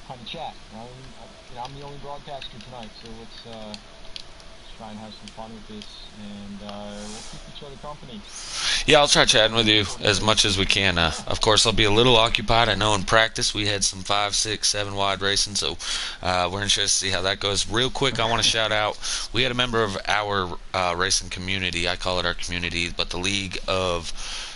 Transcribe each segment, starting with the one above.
kind of chat. I'm the only broadcaster tonight, so let's try and have some fun with this, and we'll keep each other company. Yeah, I'll try chatting with you as much as we can. Of course, I'll be a little occupied. I know in practice we had some 5, 6, 7 wide racing, so we're interested to see how that goes. Real quick, I want to shout out. We had a member of our racing community. I call it our community, but the League of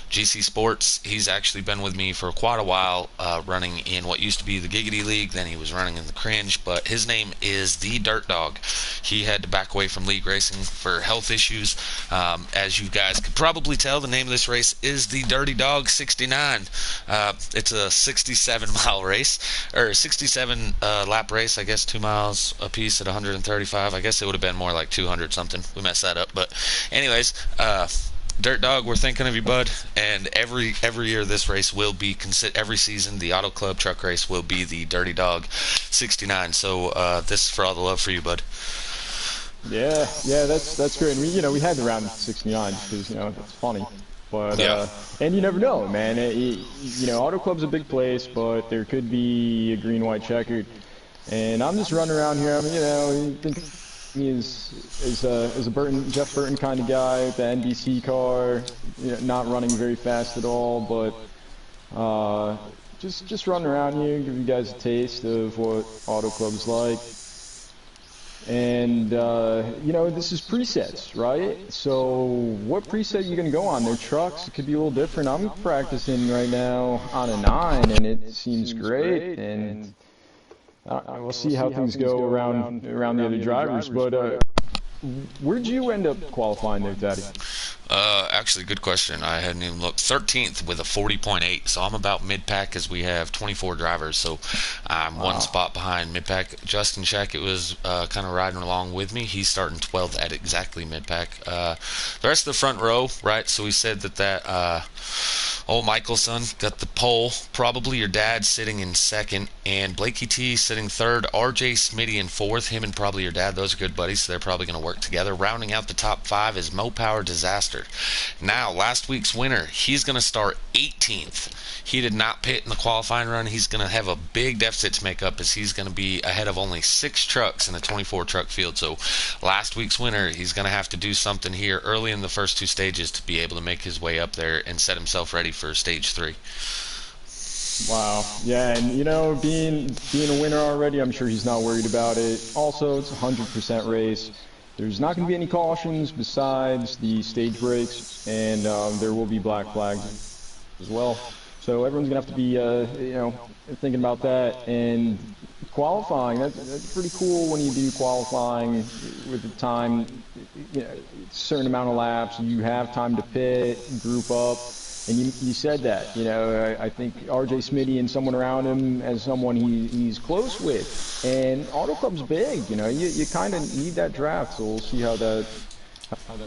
GC Sports. He's actually been with me for quite a while, running in what used to be the Giggity League. Then he was running in the Cringe. But his name is the Dirt Dog. He had to back away from league racing for health issues. As you guys could probably tell, the name of this race is the Dirty Dog 69. It's a 67-mile race, or 67 lap race. I guess 2 miles a piece at 135. I guess it would have been more like 200 something. We messed that up, but anyways. Dirt Dog, we're thinking of you, bud. And every year this race will be every season the Auto Club truck race will be the Dirty Dog 69. So this is for all the love for you, bud. Yeah, that's great. And we had the round of 69 because it's funny, but Yeah. and you never know, man. Auto Club's a big place, but there could be a green white checkered. And I'm just running around here. I mean, you think he is a Jeff Burton kind of guy with the NBC car, not running very fast at all, but just running around here, give you guys a taste of what Auto Club's like. And this is presets, right? So what preset you gonna go on? Their trucks, it could be a little different. I'm practicing right now on a 9, and it seems great. And we'll see how things go around the other drivers. But where'd you end up qualifying there, Daddy? Actually, good question. I hadn't even looked. 13th with a 40.8, so I'm about mid-pack as we have 24 drivers, so I'm one spot behind mid-pack. Justin Shackett was kind of riding along with me. He's starting 12th at exactly mid-pack. The rest of the front row, right, so we said that old Michelson got the pole, probably your dad sitting in second, and Blakey T sitting third, RJ Smitty in fourth, him and probably your dad, those are good buddies, so they're probably going to work together. Rounding out the top 5 is Mo Power Disaster. Now, last week's winner, he's going to start 18th. He did not pit in the qualifying run. He's going to have a big deficit to make up as he's going to be ahead of only 6 trucks in a 24 truck field. So last week's winner, he's going to have to do something here early in the first 2 stages to be able to make his way up there and set himself ready for stage 3. Wow. Yeah, and being a winner already, I'm sure he's not worried about it. Also, it's a 100% race. There's not going to be any cautions besides the stage breaks, and there will be black flags as well. So everyone's going to have to be, thinking about that. And qualifying, that's pretty cool when you do qualifying with the time, certain amount of laps. You have time to pit, group up. And you said that, I think RJ Smitty and someone around him as someone he's close with. And Auto Club's big, you kind of need that draft, so we'll see how that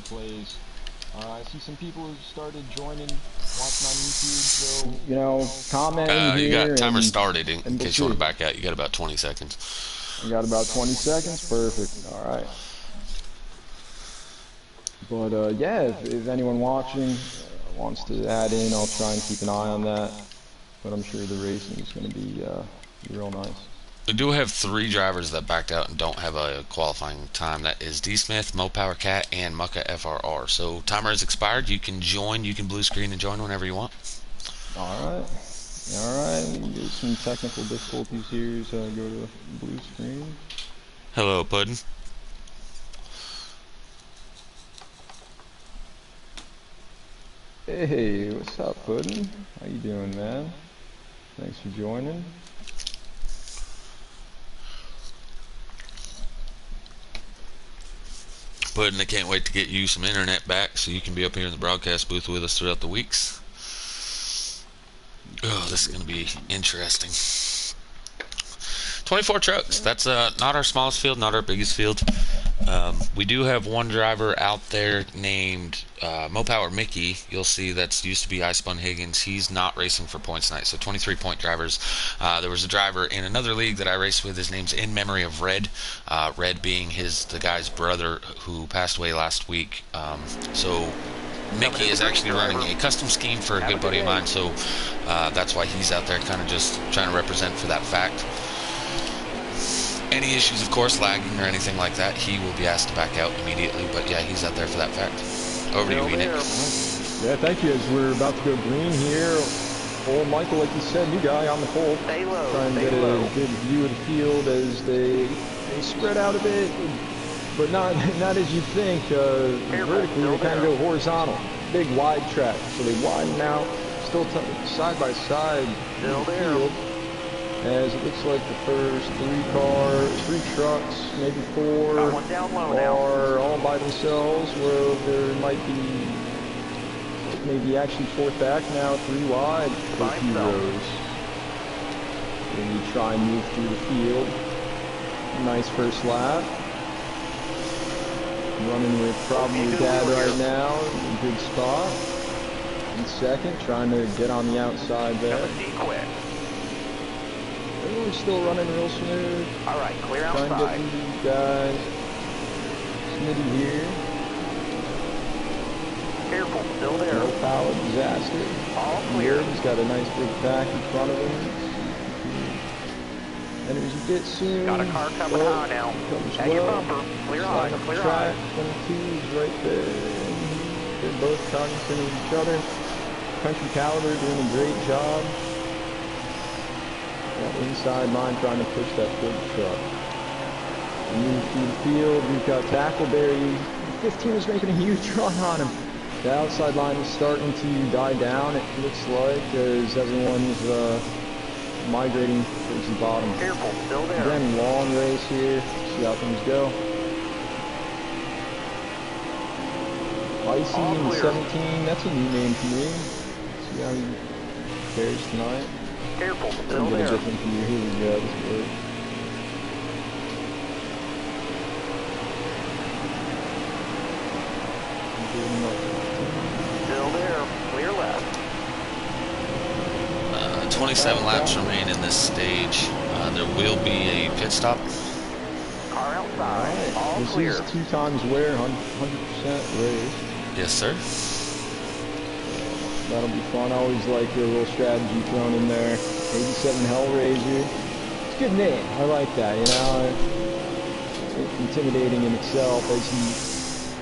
plays. I see some people who started joining, watching on YouTube, so comment You here. got timer started in and case you want to back out. You got about 20 seconds. I got about 20 seconds. Perfect. All right. But yeah, if anyone watching wants to add in, I'll try and keep an eye on that. But I'm sure the racing is going to be real nice. We do have 3 drivers that backed out and don't have a qualifying time. That is D Smith, Mo Power Cat, and Mucka FRR. So timer has expired. You can join. You can blue screen and join whenever you want. All right. There's some technical difficulties here, so I go to blue screen. Hello, Puddin'. Hey, what's up, Puddin'? How you doing, man? Thanks for joining. Puddin', I can't wait to get you some internet back so you can be up here in the broadcast booth with us throughout the weeks. Oh, this is going to be interesting. 24 trucks. That's not our smallest field, not our biggest field. We do have one driver out there named Mo Power Mickey. You'll see that's used to be I Spun Higgins. He's not racing for points tonight, so 23-point drivers. There was a driver in another league that I raced with. His name's In Memory of Red. Red being the guy's brother who passed away last week. So Mickey is actually running a custom scheme for a good buddy of mine, so that's why he's out there kind of just trying to represent for that fact. Any issues, of course, lagging or anything like that, he will be asked to back out immediately. But yeah, he's out there for that fact. Over to you, Nick. Yeah, thank you. As we're about to go green here, old Michael, like you said, new guy on the pole. Trying to get a good view of the field as they spread out a bit, but not as you think. Vertically, they kind of go horizontal. Big wide track, so they widen out, still side by side in the field. As it looks like the first three trucks, maybe four, are all by themselves. Well, there might be maybe actually fourth back now, 3 wide for a few rows. And you try and move through the field. Nice first lap. Running with probably your dad right now, in a good spot. In second, trying to get on the outside there. Everyone's still running real smooth. All right, clear outside. Trying to get through these guys. Smitty here. Careful, still there. No power, disaster. All clear. He's got a nice big pack in front of him. And as you get soon, Got a car coming high now. At your bumper. Clear high, clear high. 22's right there. They're both cognizant of each other. Country Caliber doing a great job. That inside line trying to push that big truck. We move through the field. We've got Tackleberry. 15 is making a huge run on him. The outside line is starting to die down, it looks like, as everyone's migrating towards the bottom. Careful, still there. Again, long race here. See how things go. Icy in 17, that's a new name for me. See how he fares tonight. Careful, still there. Get a different from you. Here we go. This works. Still there. Clear left. 27 laps remain in this stage. There will be a pit stop. Car outside. Right. All this clear. Is 2 times wear, 100% race. Yes, sir. That'll be fun. I always like a little strategy thrown in there. 87 Hellraiser. It's a good name. I like that, you know. It's intimidating in itself as he...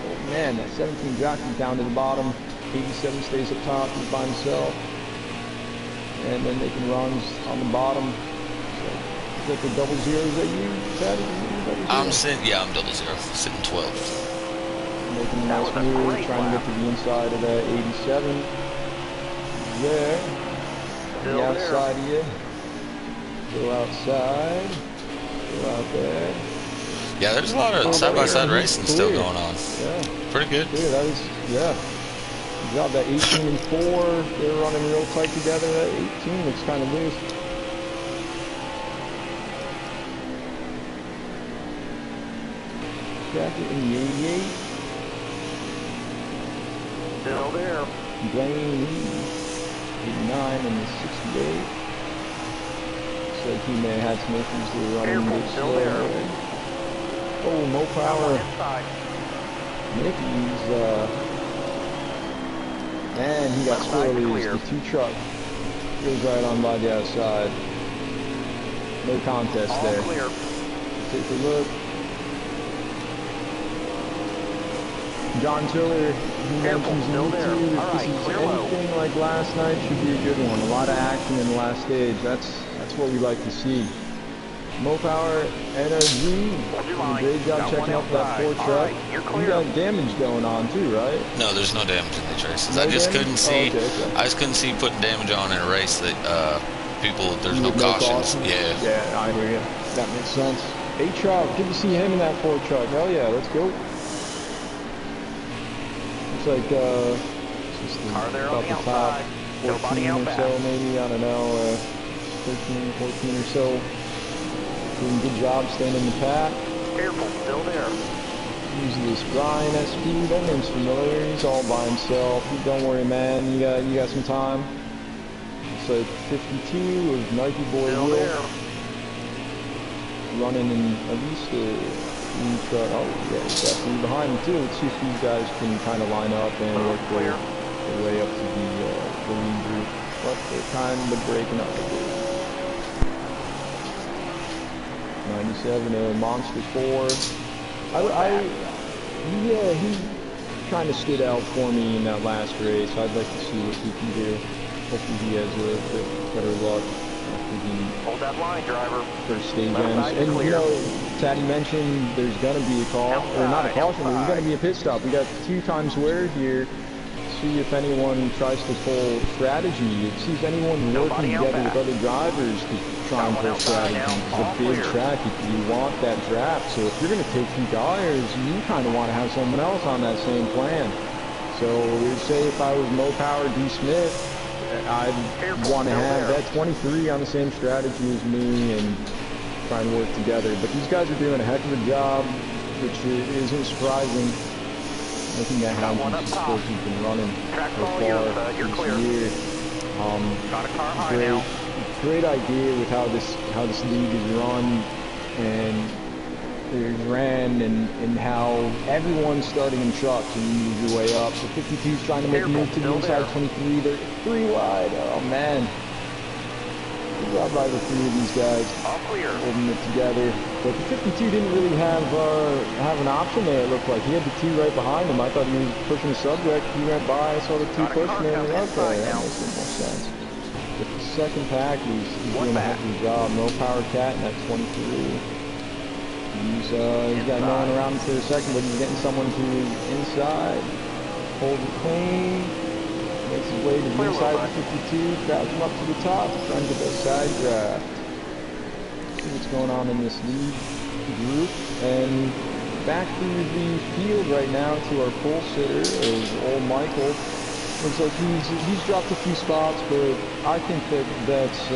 Oh man, that 17 drops him down to the bottom. 87 stays up top, he's by himself. And then making runs on the bottom. So, is that the double zeros that you had? I'm sitting 0, sitting 12. Making a nice move, trying to get to the inside of that 87. There. The outside of you. Go outside. Go out there. Yeah, there's a lot of side-by-side racing still going on. Yeah. Pretty good. Clear, that is, yeah. Good job, that 18 and 4, they're running real tight together. That 18 looks kind of loose. Jacket in the 88. Still there. Blaine 89 and the 68. Looks like he may have had some issues that were running a bit slow there. Oh, no power. Nicky's, and he got squirrely. The 2 truck goes right on by the outside. No contest All there. clear. Take a look. John Tiller, he mentions in YouTube, if this is anything like last night, should be a good one. A lot of action in the last stage. That's what we like to see. Mopower, NOG, doing a great job checking out that 4 truck. You got damage going on too, right? No, there's no damage in these races. No I just damage? couldn't see. Oh, okay. I just couldn't see putting damage on in a race that people. There's no cautions. Yeah. Yeah, I hear you. That makes sense. 8 truck, good to see him in that 4 truck. Hell yeah, let's go. Looks like just about the top 14 or so, maybe. I don't know, 13, 14 or so. Doing a good job staying in the pack. Careful, still there. Using this Brian SP, that name's familiar. He's all by himself. Don't worry, man. You got some time. It's like 52 of Nike Boy Will. Running in at least a truck. Oh yeah, he's definitely behind him too. Let's see if these guys can kind of line up and work their way up to the lead group. But they're kind of breaking up a bit. 97 a Monster 4. He kind of stood out for me in that last race. I'd like to see what he can do. Hopefully he has a bit better luck after he Hold that line, driver. first stage ends. And you know, Taddy mentioned there's gonna be a call, or not a caution, but there's gonna be a pit stop. We got 2 times wear here. See if anyone tries to pull strategy. See if anyone working together with other drivers to try and pull strategy. It's a big track. You want that draft. So if you're going to take 2 tires, you kind of want to have someone else on that same plan. So say if I was Mo Power D Smith, I'd want to have that 23 on the same strategy as me and try and work together. But these guys are doing a heck of a job, which isn't surprising. Looking at how many sports he's been running so far this year. Great idea with how this league is run and ran, and how everyone's starting in trucks and you move your way up. So 52's trying to make a move to the inside 23. They're 3 wide. Oh man. Good job by the 3 of these guys holding it together. But the 52 didn't really have an option there, it looked like. He had the 2 right behind him. I thought he was pushing the subject. He went by, I saw the 2 pushing him, and okay, that makes more sense. But the second pack, he's doing a heck of a job. No Power Cat in that 23. He's got no one around him for a second, but he's getting someone to his inside. Holds it clean. Makes his way to the inside of the 52, crowds him up to the top, trying to get that side draft. See what's going on in this lead group. And back through the field right now to our pole sitter is old Michael. Looks like he's dropped a few spots, but I think that's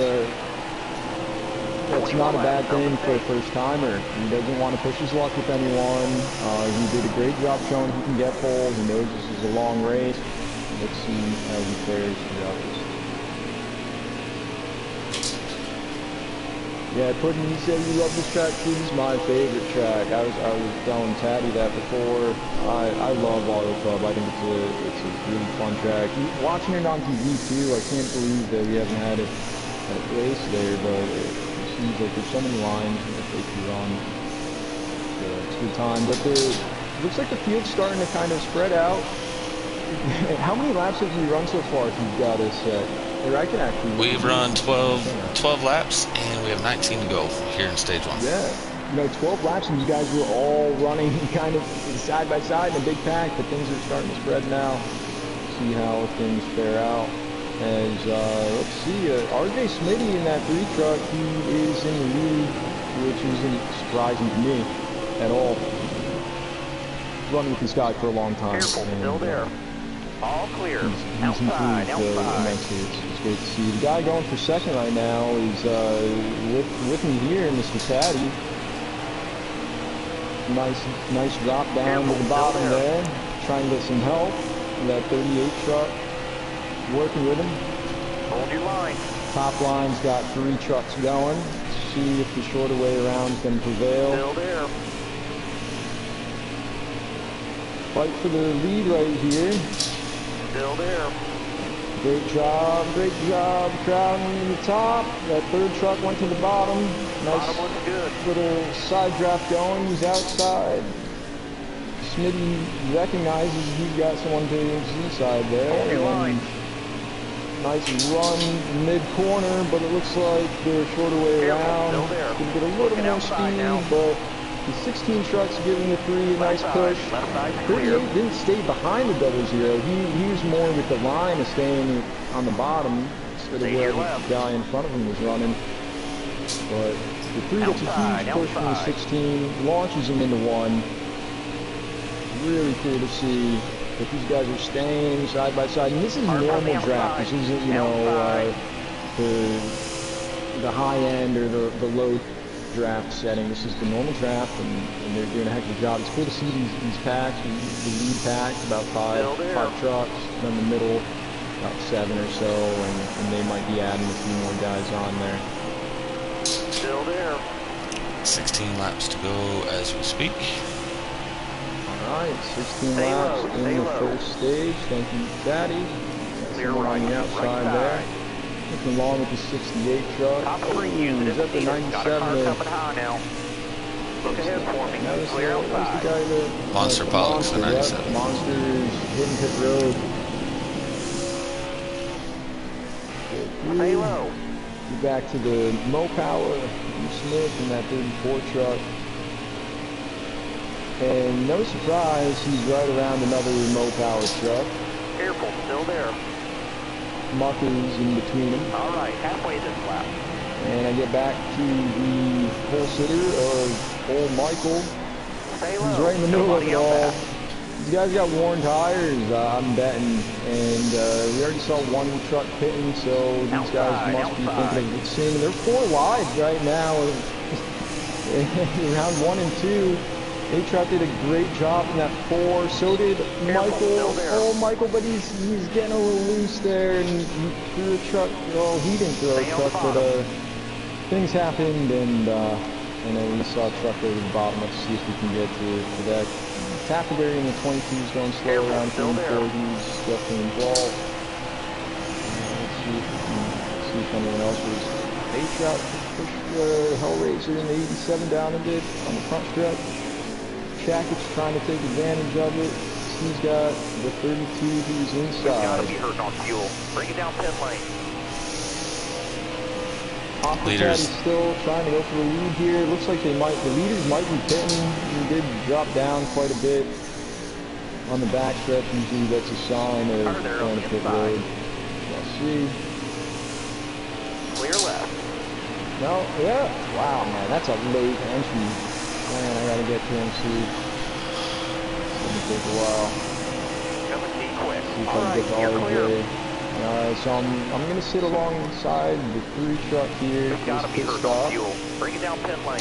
not a bad thing for a first timer. He doesn't want to push his luck with anyone. He did a great job showing he can get poles. He knows this is a long race. Let's see how he fares throughout this. Yeah, Puddin', you said you love this track too. This is my favorite track. I was telling Taddy that before. I love autoclub. I think it's a really fun track. Watching it on TV too, I can't believe that we haven't had a race there, but it seems like there's so many lines that they can run. So it's a good time. But it looks like the field's starting to kind of spread out. How many laps have you run so far if you've got a set? Or I can actually... We've run 12 laps, and we have 19 to go here in stage 1. Yeah. You know, 12 laps, and you guys were all running kind of side by side in a big pack, but things are starting to spread now. See how things fare out. As, let's see, RJ Smitty in that 3 truck, he is in the lead, which isn't surprising to me at all. Running with this guy for a long time. Careful, and, still there. All clear. He's Outside. immensely. It's great to see. The guy going for second right now is with me here, Mr. Taddy. Nice drop down to the bottom there. Trying to get some help. That 38 truck working with him. Hold your line. Top line's got 3 trucks going. See if the shorter way around can prevail. Still there. Fight for the lead right here. Still there. Great job, crowding in the top. That 3rd truck went to the bottom. Nice good. little side draft going. He's outside. Smitty recognizes he's got someone to his inside there. And nice run mid-corner, but it looks like the shorter way around. Can get a little more speed, but the 16 truck's giving the 3 a nice push. 38 didn't stay behind the 00. He was more with the line of staying on the bottom instead of where the guy in front of him was running. But the 3 gets a huge push from the 16, launches him into 1. Really cool to see that these guys are staying side by side. And this is normal draft. This isn't, you know, the high end or the low draft setting. This is the normal draft, and they're doing a heck of a job. It's cool to see these packs. The lead pack, about 5 trucks, and then the middle, about 7 or so, and they might be adding a few more guys on there. Still there. 16 laps to go as we speak. Alright, 16 laps in the first stage. Thank you, Daddy. Someone on the outside there. Looking along with the 68 truck. Top 3 units. He's up to 97. Look ahead for me. That was, Clear that was the outside. guy that... Monster Pollux, the Monster, 97. yep. Monster is hitting pit road. Stay low. Get back to the Mo Power, Smith, and that 34 truck. And no surprise, he's right around another Mo Power truck. Careful, still there. Muck is in between them. All right, halfway this lap. And I get back to the pole sitter of old Michael. Stay low. He's right in the middle of it Nobody all. else back. These guys got worn tires, I'm betting. And we already saw one truck pitting, so these guys must be thinking of it soon. They're 4 wide right now. Round 1 and 2. A-Trot did a great job in that 4. So did Michael. Oh, Michael, but he's getting a little loose there, and he threw a truck. Well, he didn't throw a truck, but things happened, and then we saw a truck over the bottom. Let's see if we can get to that. Tackleberry in the 22 is going slow around 34. He's definitely involved. Let's see if anyone else was. A-Trot pushed Hellraiser in the 87 down a bit on the front stretch. Shackett's trying to take advantage of it. He's got the 32 who's inside. Gotta be hurting on fuel. Bring it down pit lane. Leaders. Is still trying to go for the lead here. Looks like the leaders might be pitting. He did drop down quite a bit on the back stretch. Usually that's a sign of going to pit road. Let's see. Clear left. No, yeah. Wow, man, that's a late entry. Man, I gotta get to him soon. It's gonna take a while. Come and see quick. See if All I right, can get you're all clear. day. Alright, so I'm gonna sit alongside the 3 truck here. We've gotta be hurting on fuel. Bring it down pit lane.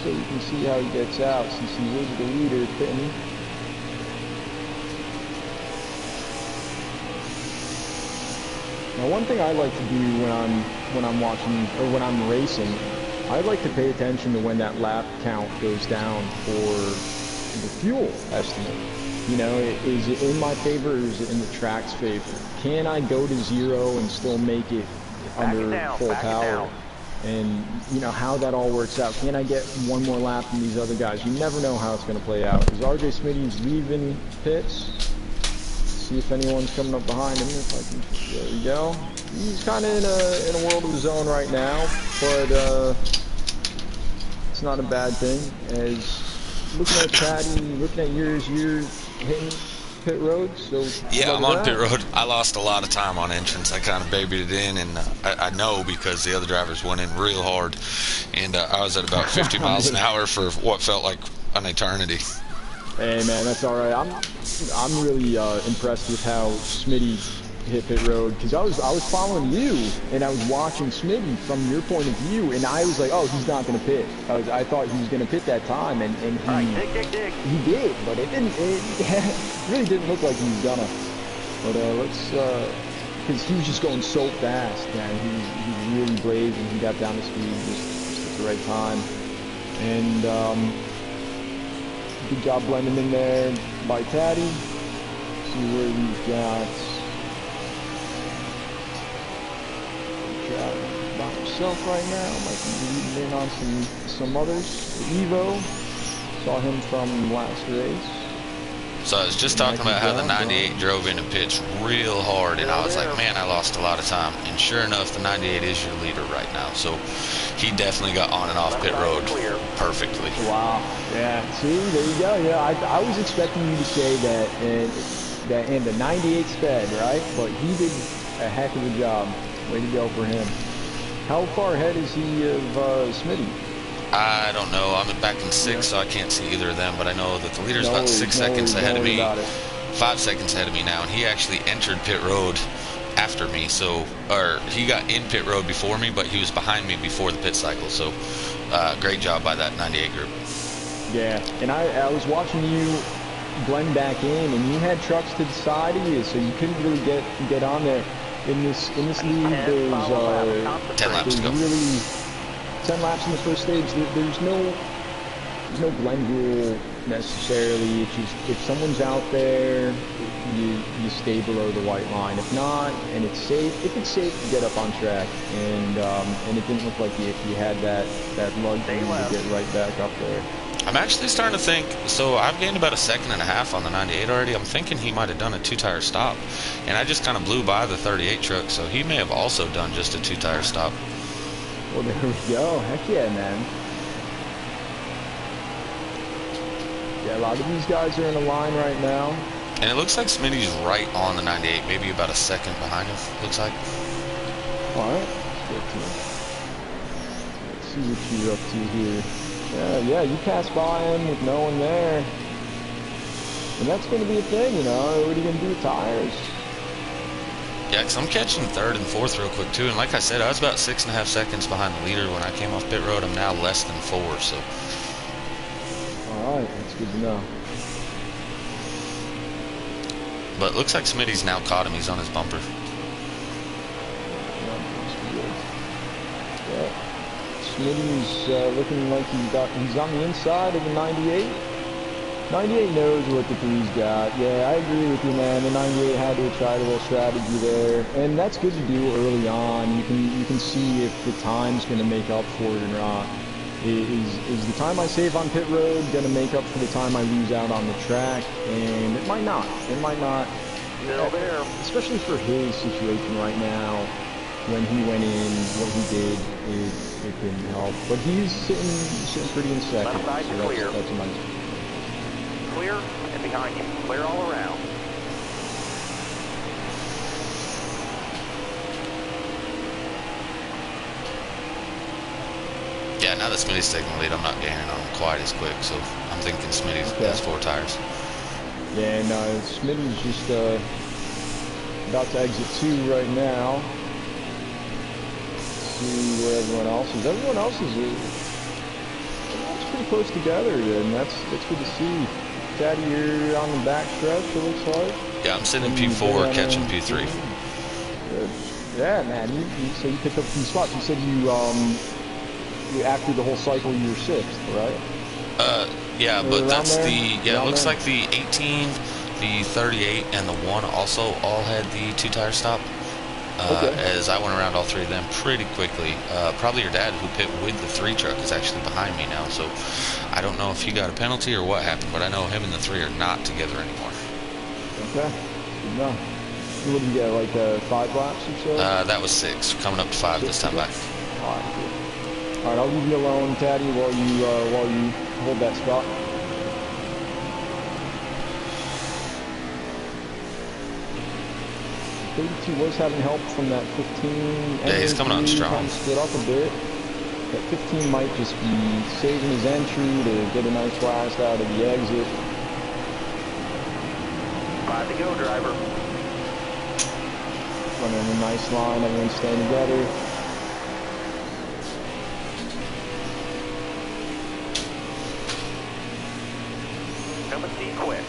So you can see how he gets out since he was the leader pitting. Now, one thing I like to do when I'm watching or when I'm racing, I like to pay attention to when that lap count goes down for the fuel estimate. You know, is it in my favor or is it in the track's favor? Can I go to 0 and still make it under full power? And, you know, how that all works out. Can I get one more lap from these other guys? You never know how it's going to play out. Is RJ Smitty's leaving pits? See if anyone's coming up behind him. If I can, there we go. He's kind of in a world of his own right now, but it's not a bad thing. As looking at Patty, looking at yours, you're hitting pit road. So yeah, I'm on pit road. I lost a lot of time on entrance. I kind of babied it in, and I know because the other drivers went in real hard, and I was at about 50 miles an hour for what felt like an eternity. Hey man, that's all right. I'm really impressed with how Smitty hit pit road, because I was following you and I was watching Smitty from your point of view, and I was like, oh, he's not gonna pit. I thought he was gonna pit that time, and he did, but it really didn't look like he was gonna. But let's because he was just going so fast, man. He really blazed, and he got down to speed just at the right time, and good job blending in there by Taddy. See where we've got by himself right now. Might be leading in on some others. Evo, saw him from last race. So I was just talking about how the 98 drove into pits real hard, and I was like, man, I lost a lot of time. And sure enough, the 98 is your leader right now. So he definitely got on and off pit road perfectly. Wow. Yeah. See, there you go. Yeah, I was expecting you to say that and the 98 sped, right? But he did a heck of a job. Way to go for him. How far ahead is he of Smitty? I don't know. I'm back in 6, so I can't see either of them. But I know that the leader's about 6 seconds ahead of me. 5 seconds ahead of me now, and he actually entered pit road after me. So, or he got in pit road before me, but he was behind me before the pit cycle. So, great job by that 98 group. Yeah, and I was watching you blend back in, and you had trucks to the side of you, so you couldn't really get on there. In this league, there's 10 laps to go. Really 10 laps in the first stage. There's no there's no blend rule necessarily. It's just if someone's out there, you stay below the white line. If not, and it's safe, if it's safe, you get up on track. And it didn't look like you had that luxury to get right back up there. I'm actually starting to think, so I've gained about 1.5 seconds on the 98 already. I'm thinking he might have done a 2-tire stop. And I just kind of blew by the 38 truck, so he may have also done just a 2-tire stop. Well, there we go. Heck yeah, man. Yeah, a lot of these guys are in a line right now. And it looks like Smitty's right on the 98, maybe about 1 second behind him, looks like. Alright, let's see what you're up to here. Yeah, you pass by him with no one there. And that's going to be a thing, you know. What are you going to do with tires? Yeah, because I'm catching 3rd and 4th real quick, too. And like I said, I was about 6.5 seconds behind the leader when I came off pit road. I'm now less than 4, so. Alright, that's good to know. But it looks like Smitty's now caught him. He's on his bumper. Yeah. Smitty's looking like he's on the inside of the 98. 98 knows what the 3's got. Yeah, I agree with you, man. The 98 had to try a little strategy there, and that's good to do early on. You can see if the time's going to make up for it or not. Is the time I save on pit road going to make up for the time I lose out on the track? And it might not. It might not. Still there. Especially for his situation right now. When he went in, what he did, it didn't help. But he's sitting pretty in second. Left side So clear. that's a nice. Clear and behind you. Clear all around. Yeah, now that Smitty's taking the lead, I'm not gaining on him quite as quick, so I'm thinking Smitty has 4 tires. Yeah, no, Smitty's just about to exit 2 right now. See where everyone else is. Everyone's pretty close together, and that's good to see. Daddy, you're on the back stretch, it looks like. Yeah, I'm sitting in P4, catching P3. Good. Yeah, man. So you picked up a few spots. You said you after the whole cycle you were 6th, right? Yeah, Or but that's there? it looks like the 18, the 38, and the 1 also all had the 2-tire stop. Okay. As I went around all 3 of them pretty quickly. Probably your dad, who pit with the 3 truck, is actually behind me now, so I don't know if he got a penalty or what happened, but I know him and the 3 are not together anymore. Okay. Good enough. What did you get, like 5 laps or so? That was 6, coming up to 5 this time back. Alright, cool. Alright, I'll leave you alone, Taddy, while you hold that spot. He was having help from that 15. Yeah, he's coming on strong. Kind of split up a bit. That 15 might just be saving his entry to get a nice blast out of the exit. 5 to go, driver. Running a nice line, everyone's staying together. Come and see quick.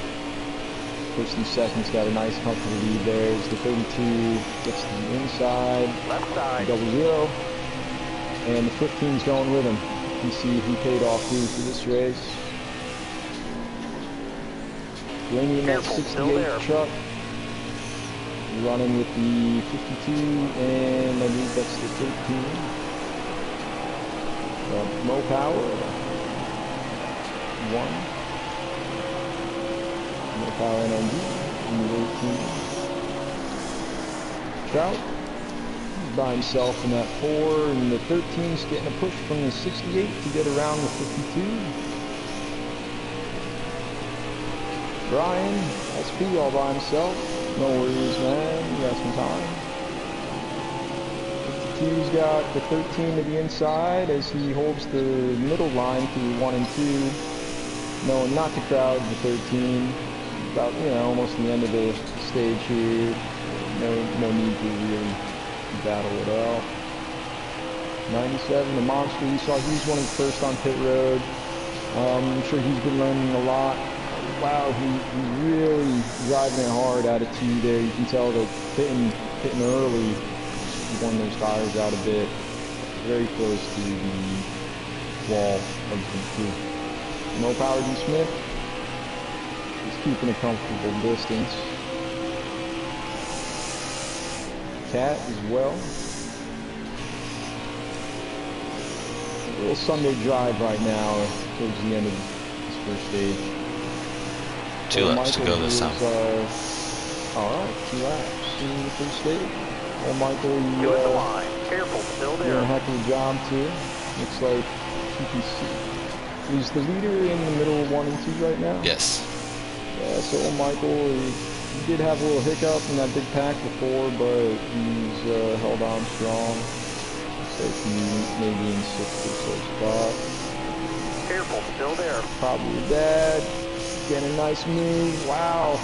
First and second's got a nice comfortable lead there. As the 32 gets to the inside, Left side. 0-0, and the 15's going with him. You see he paid off too for this race. Bringing that Careful, still there. 68 truck, running with the 52, and I believe that's the 13. Mo Power, 1. Power NMD, number 18. Trout, he's by himself in that 4, and the 13's getting a push from the 68 to get around the 52. Brian, SP all by himself. No worries, man, you got some time. 52's got the 13 to the inside as he holds the middle line through 1 and 2. No, not to crowd the 13. About, almost the end of the stage here. No need to really battle it out. 97, the monster, you saw he was one of the first on pit road. I'm sure he's been learning a lot. Wow, he's really driving it hard out of 2 there. You can tell that hitting early, he won those tires out a bit. Very close to the wall of the 2. No Powers and Smith. He's keeping a comfortable distance. Cat as well. A little Sunday drive right now towards the end of this first stage. 2 laps to go this time. Alright, 2 laps in the first stage. Well, Michael, Go at the line. Careful, still doing there. a heck of a job too. Looks like TPC. He's the leader in the middle 1 and 2 right now. Yes. Yeah, so Michael, he did have a little hiccup in that big pack before, but he's held on strong. Looks like he may be in 6th or so spot. Careful, still there. Probably Dad. Getting a nice move. Wow.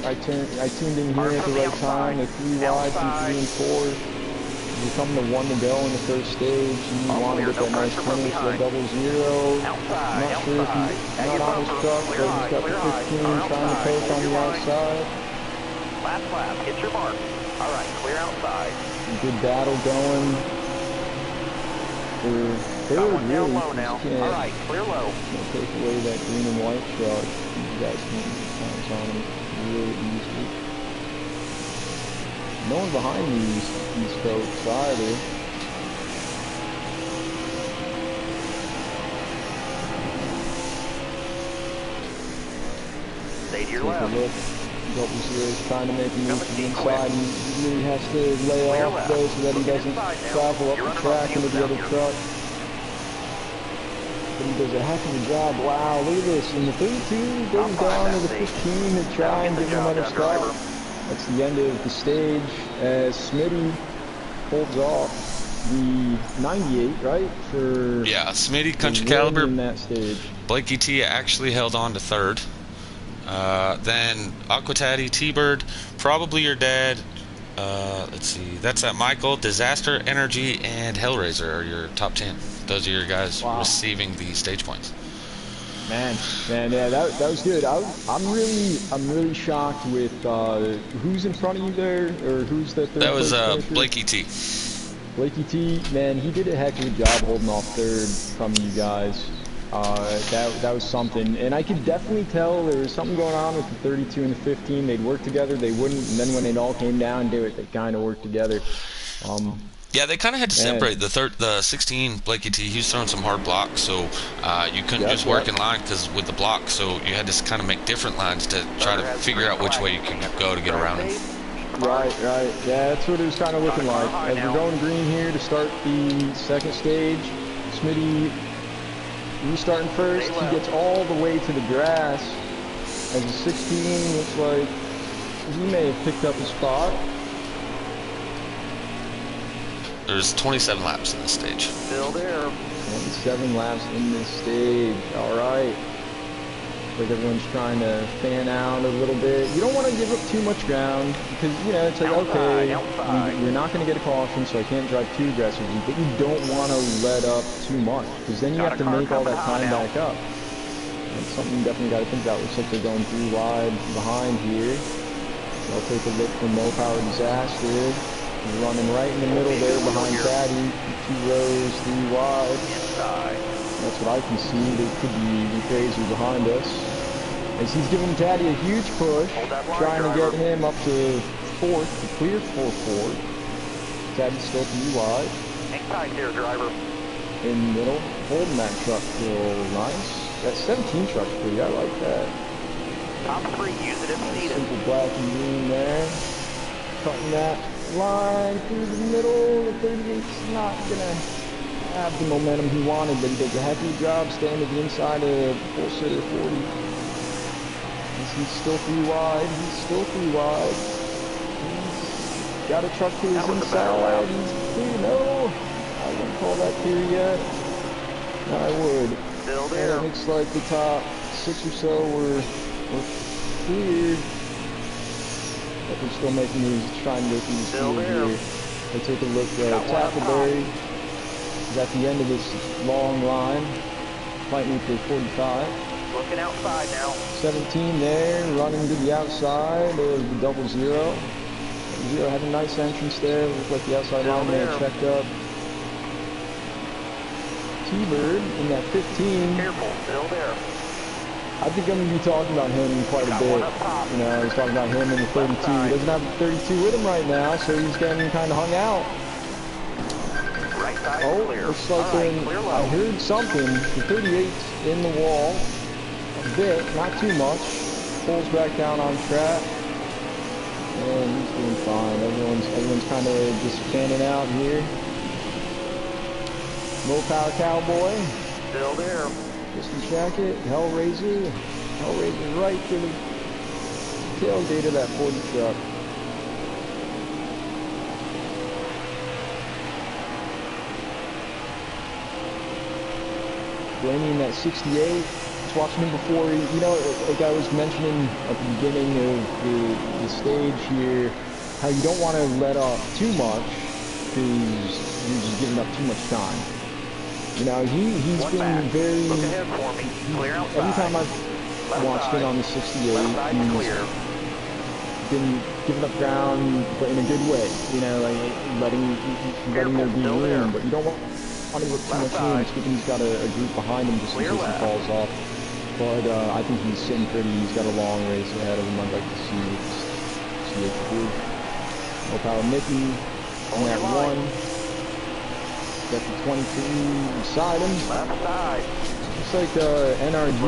I tuned in here at the right time. The 3 wide through 3 and 4. Becoming the 1 to go in the first stage. You want to get that nice finish for a 0-0. I'm not sure if he's not on his truck, but he's got the 15 trying to poke on the outside. Last lap, hit your mark. Alright, clear outside. Good battle going for third, Got one down really. low now. Alright, clear low. Can't take away that green and white truck. You guys can bounce on him really easily. No one behind these folks either. Stay to your Take left. a look. Doubles here is trying to make a move Coming to the deep inside. quick. He really has to lay Clear off left. though so that he Looking doesn't inside now. travel up You're the running track on into the fumes other down truck. But he does a heck of a job. Wow, look at this. And the 32 goes down to the 15 to try and give him another stop. That's the end of the stage as Smitty holds off the 98, right? For Yeah, Smitty, Country the win Caliber. in that stage. Blakey T actually held on to 3rd. Then Aquatati, T-Bird, probably your dad. Let's see, that's at Michael, Disaster, Energy, and Hellraiser are your top 10. Those are your guys receiving the stage points. Man, yeah, that was good. I'm really shocked with who's in front of you there, or who's the third. That was place finisher? Blakey T. Blakey T, man, he did a heck of a job holding off 3rd from you guys. That was something, and I could definitely tell there was something going on with the 32 and the 15. They'd work together, they wouldn't, and then when it all came down to it, they kind of worked together. Yeah, they kind of had to separate. The 16, Blakey T, he was throwing some hard blocks, so you couldn't just work in line because with the block, so you had to kind of make different lines to try to figure out which way you could go to get around him. Right. Yeah, that's what it was kind of looking like. As we're going green here to start the second stage, Smitty restarting first. He gets all the way to the grass. As a 16, looks like he may have picked up a spot. There's 27 laps in this stage. Still there. 27 laps in this stage. All right. Like everyone's trying to fan out a little bit. You don't want to give up too much ground because, you know, it's like, okay, you're not going to get a caution, so I can't drive too aggressively, but you don't want to let up too much because then you have to make all that time back up. That's something you definitely got to think about. Looks like they're going 3 wide behind here. So I'll take a look for No Power Disaster. He's running right in the middle there behind Caddy. 2 rows, 3 wide. That's what I can see. There could be the Fraser behind us. As he's giving Taddy a huge push, trying to get him up to 4th, to clear for 4th. Taddy's still 3 wide. Hang tight there, driver. In the middle, holding that truck real nice. That 17 truck's pretty, I like that. Top 3, use it if needed. Simple black and green there. Cutting that line through the middle. The 38's not gonna have the momentum he wanted, but he does a heck of a job staying to the inside of full sitter 40. He's still 3 wide. He's still 3 wide. He's got a truck to his inside. He's clear. No, I wouldn't call that clear yet. I would. Still there. And it looks like the top 6 or so were cleared. But they're still making moves, trying to go through the field here. Let's take a look at Tackleberry. He's at the end of this long line, fighting for 45. Looking outside now. 17 there, running to the outside of the 0-0. 0 had a nice entrance there. Looked like the outside line may have checked up. T-Bird in that 15. Careful, still there. I think I'm going to be talking about him quite a bit. You know, I was talking about him in the 32. He doesn't have the 32 with him right now, so he's getting kind of hung out. Right side Oh, clear. looks like I heard something. The 38's in the wall. A bit, not too much. Pulls back down on track. And he's doing fine. Everyone's kind of just fanning out here. Low power cowboy. Still there. Piston jacket. Hellraiser. Hellraiser right to the tailgate of that 40 truck. Blaming in that 68. Just watching him before. You know, like I was mentioning at the beginning of the stage here, how you don't want to let up too much because you're just giving up too much time. You know, he's been very. Look ahead for me. Clear outside. Every time I've watched him on the 68, he's been giving up ground, but in a good way. You know, like letting there be room, but you don't want to give up too much room, especially he's got a group behind him just in case he falls off. But I think he's sitting pretty. He's got a long race ahead of him. I'd like to see it through. No power Mickey on that one. Got the 22 beside him. Left side. Looks like NRG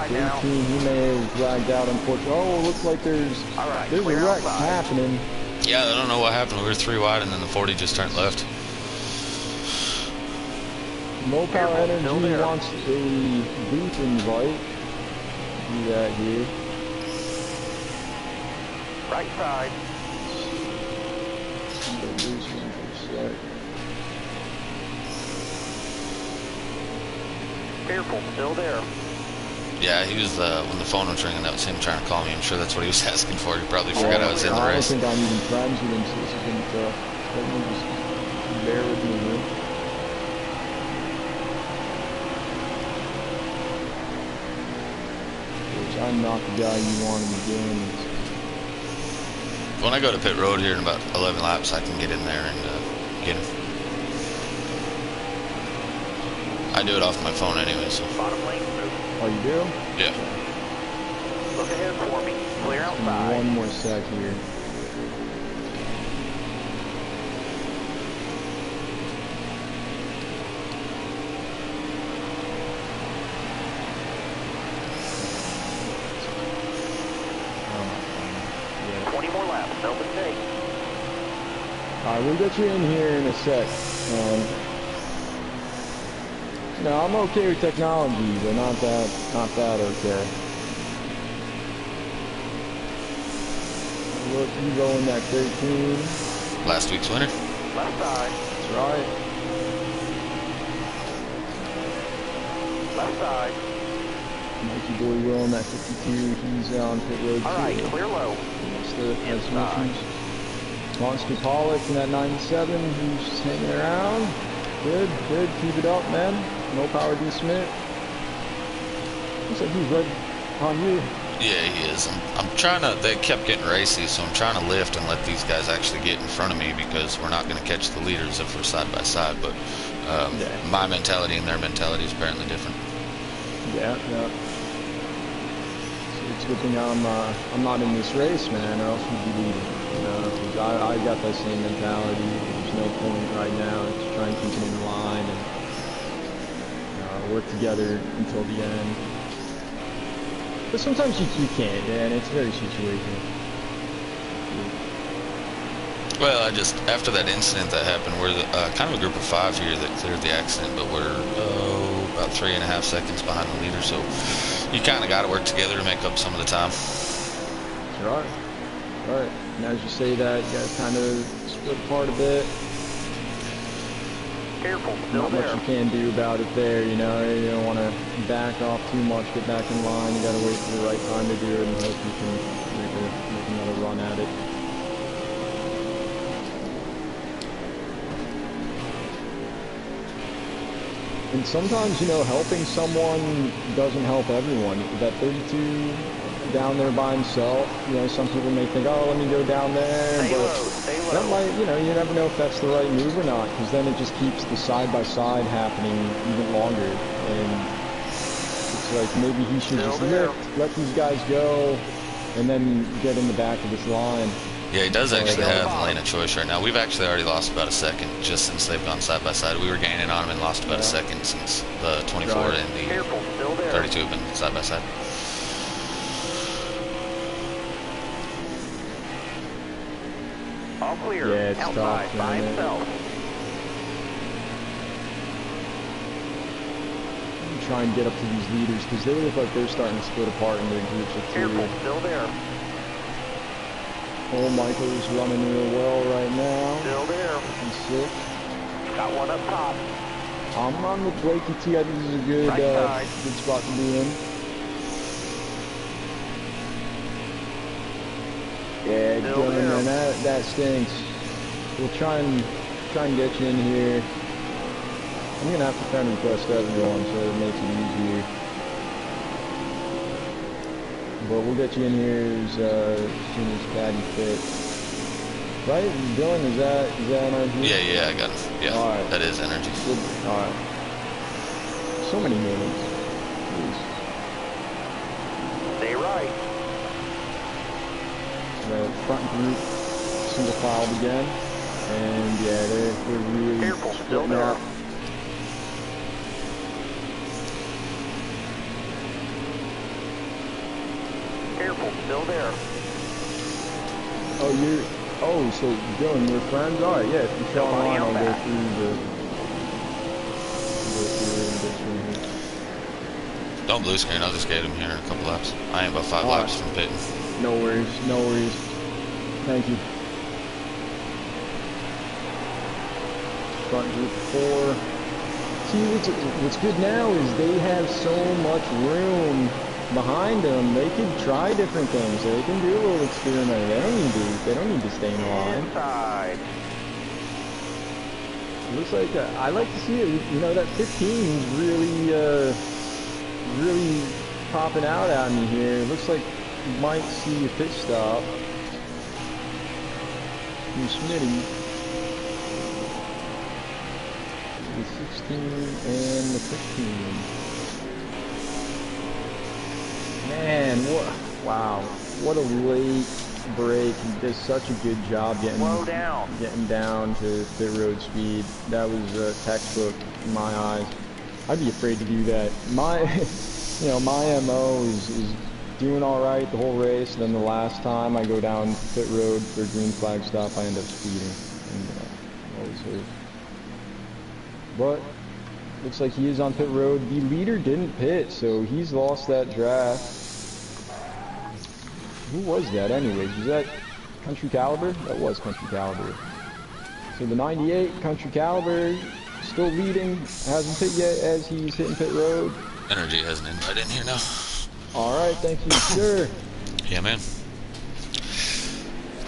18, he may have dragged out unfortunately. Oh, looks like there's a wreck happening. Yeah, I don't know what happened. We were 3 wide and then the 40 just turned left. No Power Energy wants a booth invite. Do that here. Right side. Careful, still there. Yeah, he was, when the phone was ringing, that was him trying to call me. I'm sure that's what he was asking for. He probably forgot I was in the race. I don't think I'm even friends with him, so this is going to be tough. Let me just bear with me here. I'm not the guy you want in the game. When I go to pit road here in about 11 laps, I can get in there and get him. I do it off my phone anyway, so. Bottom lane. Oh, you do? Yeah. Look ahead for me. Clear outside. One more sec here. No mistake. Alright, we'll get you in here in a sec. No, I'm okay with technology, but not that okay. Look, you go in that 13. Last week's winner. Left side. That's right. Left side. Mikey Boy Will in that 52. He's on pit road 2. Alright, clear low. Has some issues. Monster Pollock in that 97, who's just hanging around. Good, keep it up, man. No Power D Smith. Looks like he's right on you. Yeah, he is. I'm trying to, they kept getting racy, so I'm trying to lift and let these guys actually get in front of me because we're not going to catch the leaders if we're side by side, but my mentality and their mentality is apparently different. Yeah. It's a good thing I'm not in this race, man, or else we'd be leading. You know, because I got that same mentality. There's no point right now. It's trying to keep it in line and work together until the end. But sometimes you can't, and it's very situational. Well, after that incident that happened, we're kind of a group of 5 here that cleared the accident, but we're about 3.5 seconds behind the leader, so you kind of got to work together to make up some of the time. Right. And as you say that, you guys kind of split apart a bit. Careful, still Not there. much you can do about it there, you know. You don't want to back off too much, get back in line. You got to wait for the right time to do it and hope you can make another run at it. And sometimes, you know, helping someone doesn't help everyone. That 32 down there by himself, you know, some people may think, oh, let me go down there, but that might, you know, you never know if that's the right move or not, because then it just keeps the side-by-side happening even longer, and like maybe he should just let these guys go and then get in the back of this line. Yeah, he does actually have lane of choice right now. We've actually already lost about a second just since they've gone side by side. We were gaining on him and lost about a second since the 24 and the 32 have been side by side. All clear. Yeah, it's outside tough, by man. himself. Try and get up to these leaders because they look like they're starting to split apart in their groups of two. Careful, still there. Oh, Michael's running real well right now. Still there. He's sick. Got one up top. I'm on with Blakey T. I think this is a good, good spot to be in. Yeah, Dylan, man, that stinks. We'll try and get you in here. I'm gonna have to friend request everyone so it makes it easier. But we'll get you in here as soon as Caddy fits. Right, Dylan, is that energy? Yeah, I got it. Yeah, all right. That is energy. Good. All right. So many names. Stay right. The front group single filed again, and yeah, they're really Careful, still splitting there. up. Careful, still there. So Dylan, you're friends? Alright, yeah, if you show online, I'll go through here. Don't blue screen, I'll just get him here in a couple laps. I am about 5 laps from pitting. No worries. Thank you. Front group 4. See, what's good now is they have so much room behind them. They can try different things. They can do a little experiment. They don't need to stay in line. Inside. It looks like I like to see it. You know, that 15 is really popping out at me here. It looks like you might see a pit stop from Smitty. The 16 and the 15. Man, wow, what a late break. He does such a good job getting down to pit road speed. That was textbook in my eyes. I'd be afraid to do that. My MO is doing all right the whole race. Then the last time I go down pit road for a green flag stop, I end up speeding. And, always hurt. But looks like he is on pit road. The leader didn't pit, so he's lost that draft. Who was that anyways? Was that Country Caliber? That was Country Caliber. So the 98, Country Caliber, still leading. Hasn't pit yet as he's hitting pit road. Energy has an invite in here now. Alright, thank you, sir. Yeah, man.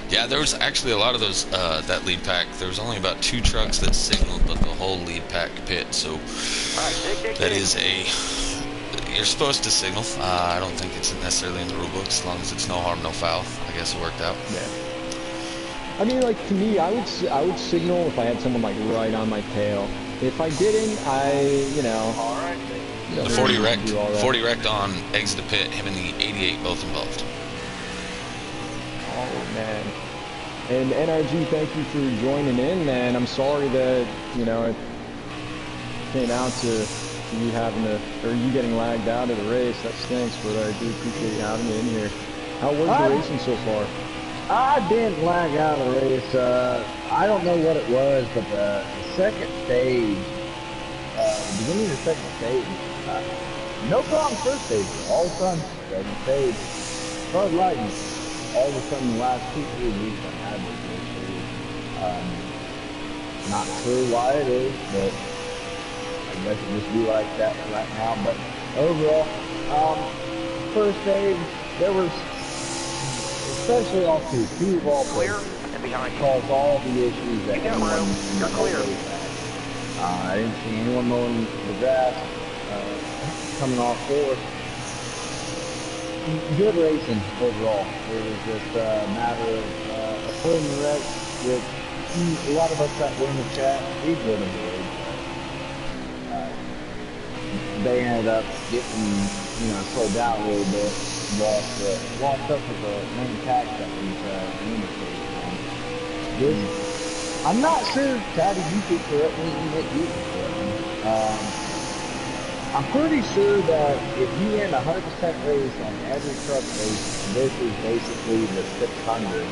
Yeah, there was actually a lot of those, that lead pack. There was only about 2 trucks that signaled, but the whole lead pack pit. So that is you're supposed to signal. I don't think it's necessarily in the rule books, as long as it's no harm, no foul. I guess it worked out. Yeah. I mean, like, to me, I would signal if I had someone, like, right on my tail. If I didn't, Alright. The 40 wrecked on exit to pit, him and the 88 both involved. Oh, man. And NRG, thank you for joining in, man. I'm sorry that, it came out to you you getting lagged out of the race. That stinks, but I do appreciate you having me in here. How was the racing so far? I didn't lag out of the race. I don't know what it was, but the second stage, the beginning of the second stage, no problem first stage. All of a sudden, second stage, started lighting. All of a sudden, the last 2-3 weeks I had those issues. Not sure why it is, but I guess it just be like that right now. But overall, first stage, there was, especially off two of all Clear places, and behind you. caused all the issues that You got room. You're clear. I didn't see anyone mowing the grass, coming off fourth. Good racing overall. It was just a matter of putting the wreck, which a lot of us that were in the chat, we would have they ended up getting, slowed down a little bit. Lost up with the main tax that was communicated. I'm not sure, Taddy, you could correct me, you could correct me. I'm pretty sure that if you ran a 100% race on every truck race, this is basically the 600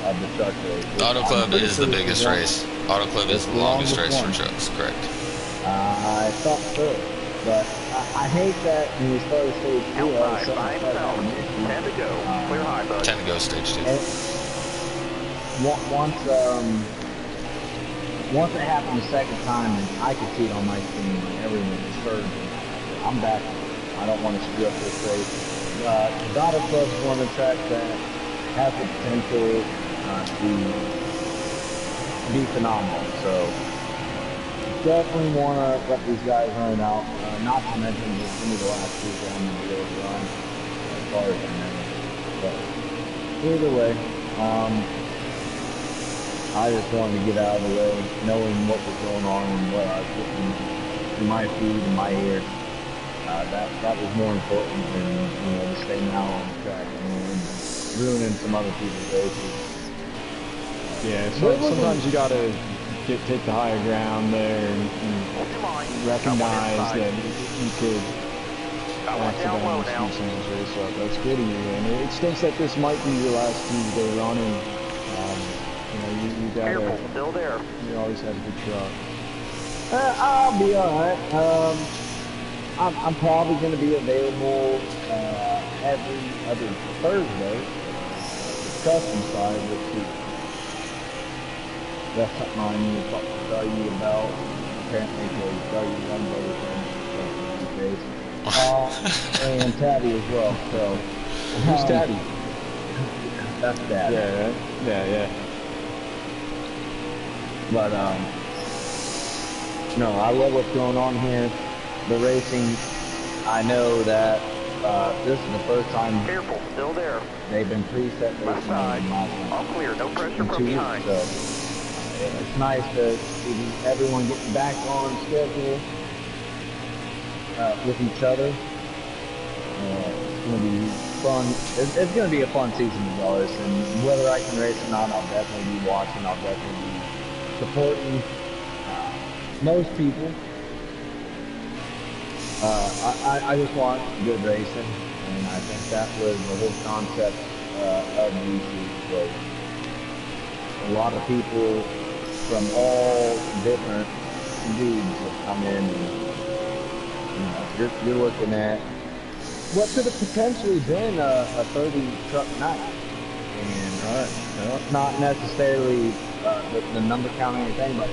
of the truck race. Auto Club is the biggest race. Auto Club is the longest race for trucks, correct? I thought so, but I hate that when we started stage 2, all of a sudden Outside, started having 10 to go. Clear high, bud. 10 to go, stage 2. Once it happened the second time, and I could see it on my screen, and everyone was surging. I'm back. I don't want to screw up this race. The Auto Club is one of the tracks that has the potential to be phenomenal. So definitely want to let these guys run out. Not to mention just some of the last two down the field run as far as I know. But either way, I just wanted to get out of the way, knowing what was going on and what I was putting in my feed and my ear. That was more important than to stay now on the track and ruining some other people's races. Yeah, so sometimes you gotta take the higher ground there and recognize that you could accidentally screw someone's race up. That's good of you, and it stinks that this might be your last Tuesday running. You gotta. Careful, still there. You always have a good truck. I'll be alright. I'm probably going to be available every other Thursday. The custom side, which is that's something I need to tell you about. Apparently, because tell you runs everything. And Tabby as well. So who's Tabby? That's Dad. Yeah. But no, I love what's going on here. The racing, I know that this is the first time. Careful, still there. They've been preset Left side. All clear, no pressure from behind. So it's nice to see everyone getting back on schedule with each other. It's going to be fun. It's going to be a fun season regardless, and whether I can race or not, I'll definitely be watching. I'll definitely be supporting most people. I just want good racing, and I think that was the whole concept of YouTube. Was a lot of people from all different leagues have come in, and you're looking at what could have potentially been a 30 truck night, and not necessarily the number count or anything, but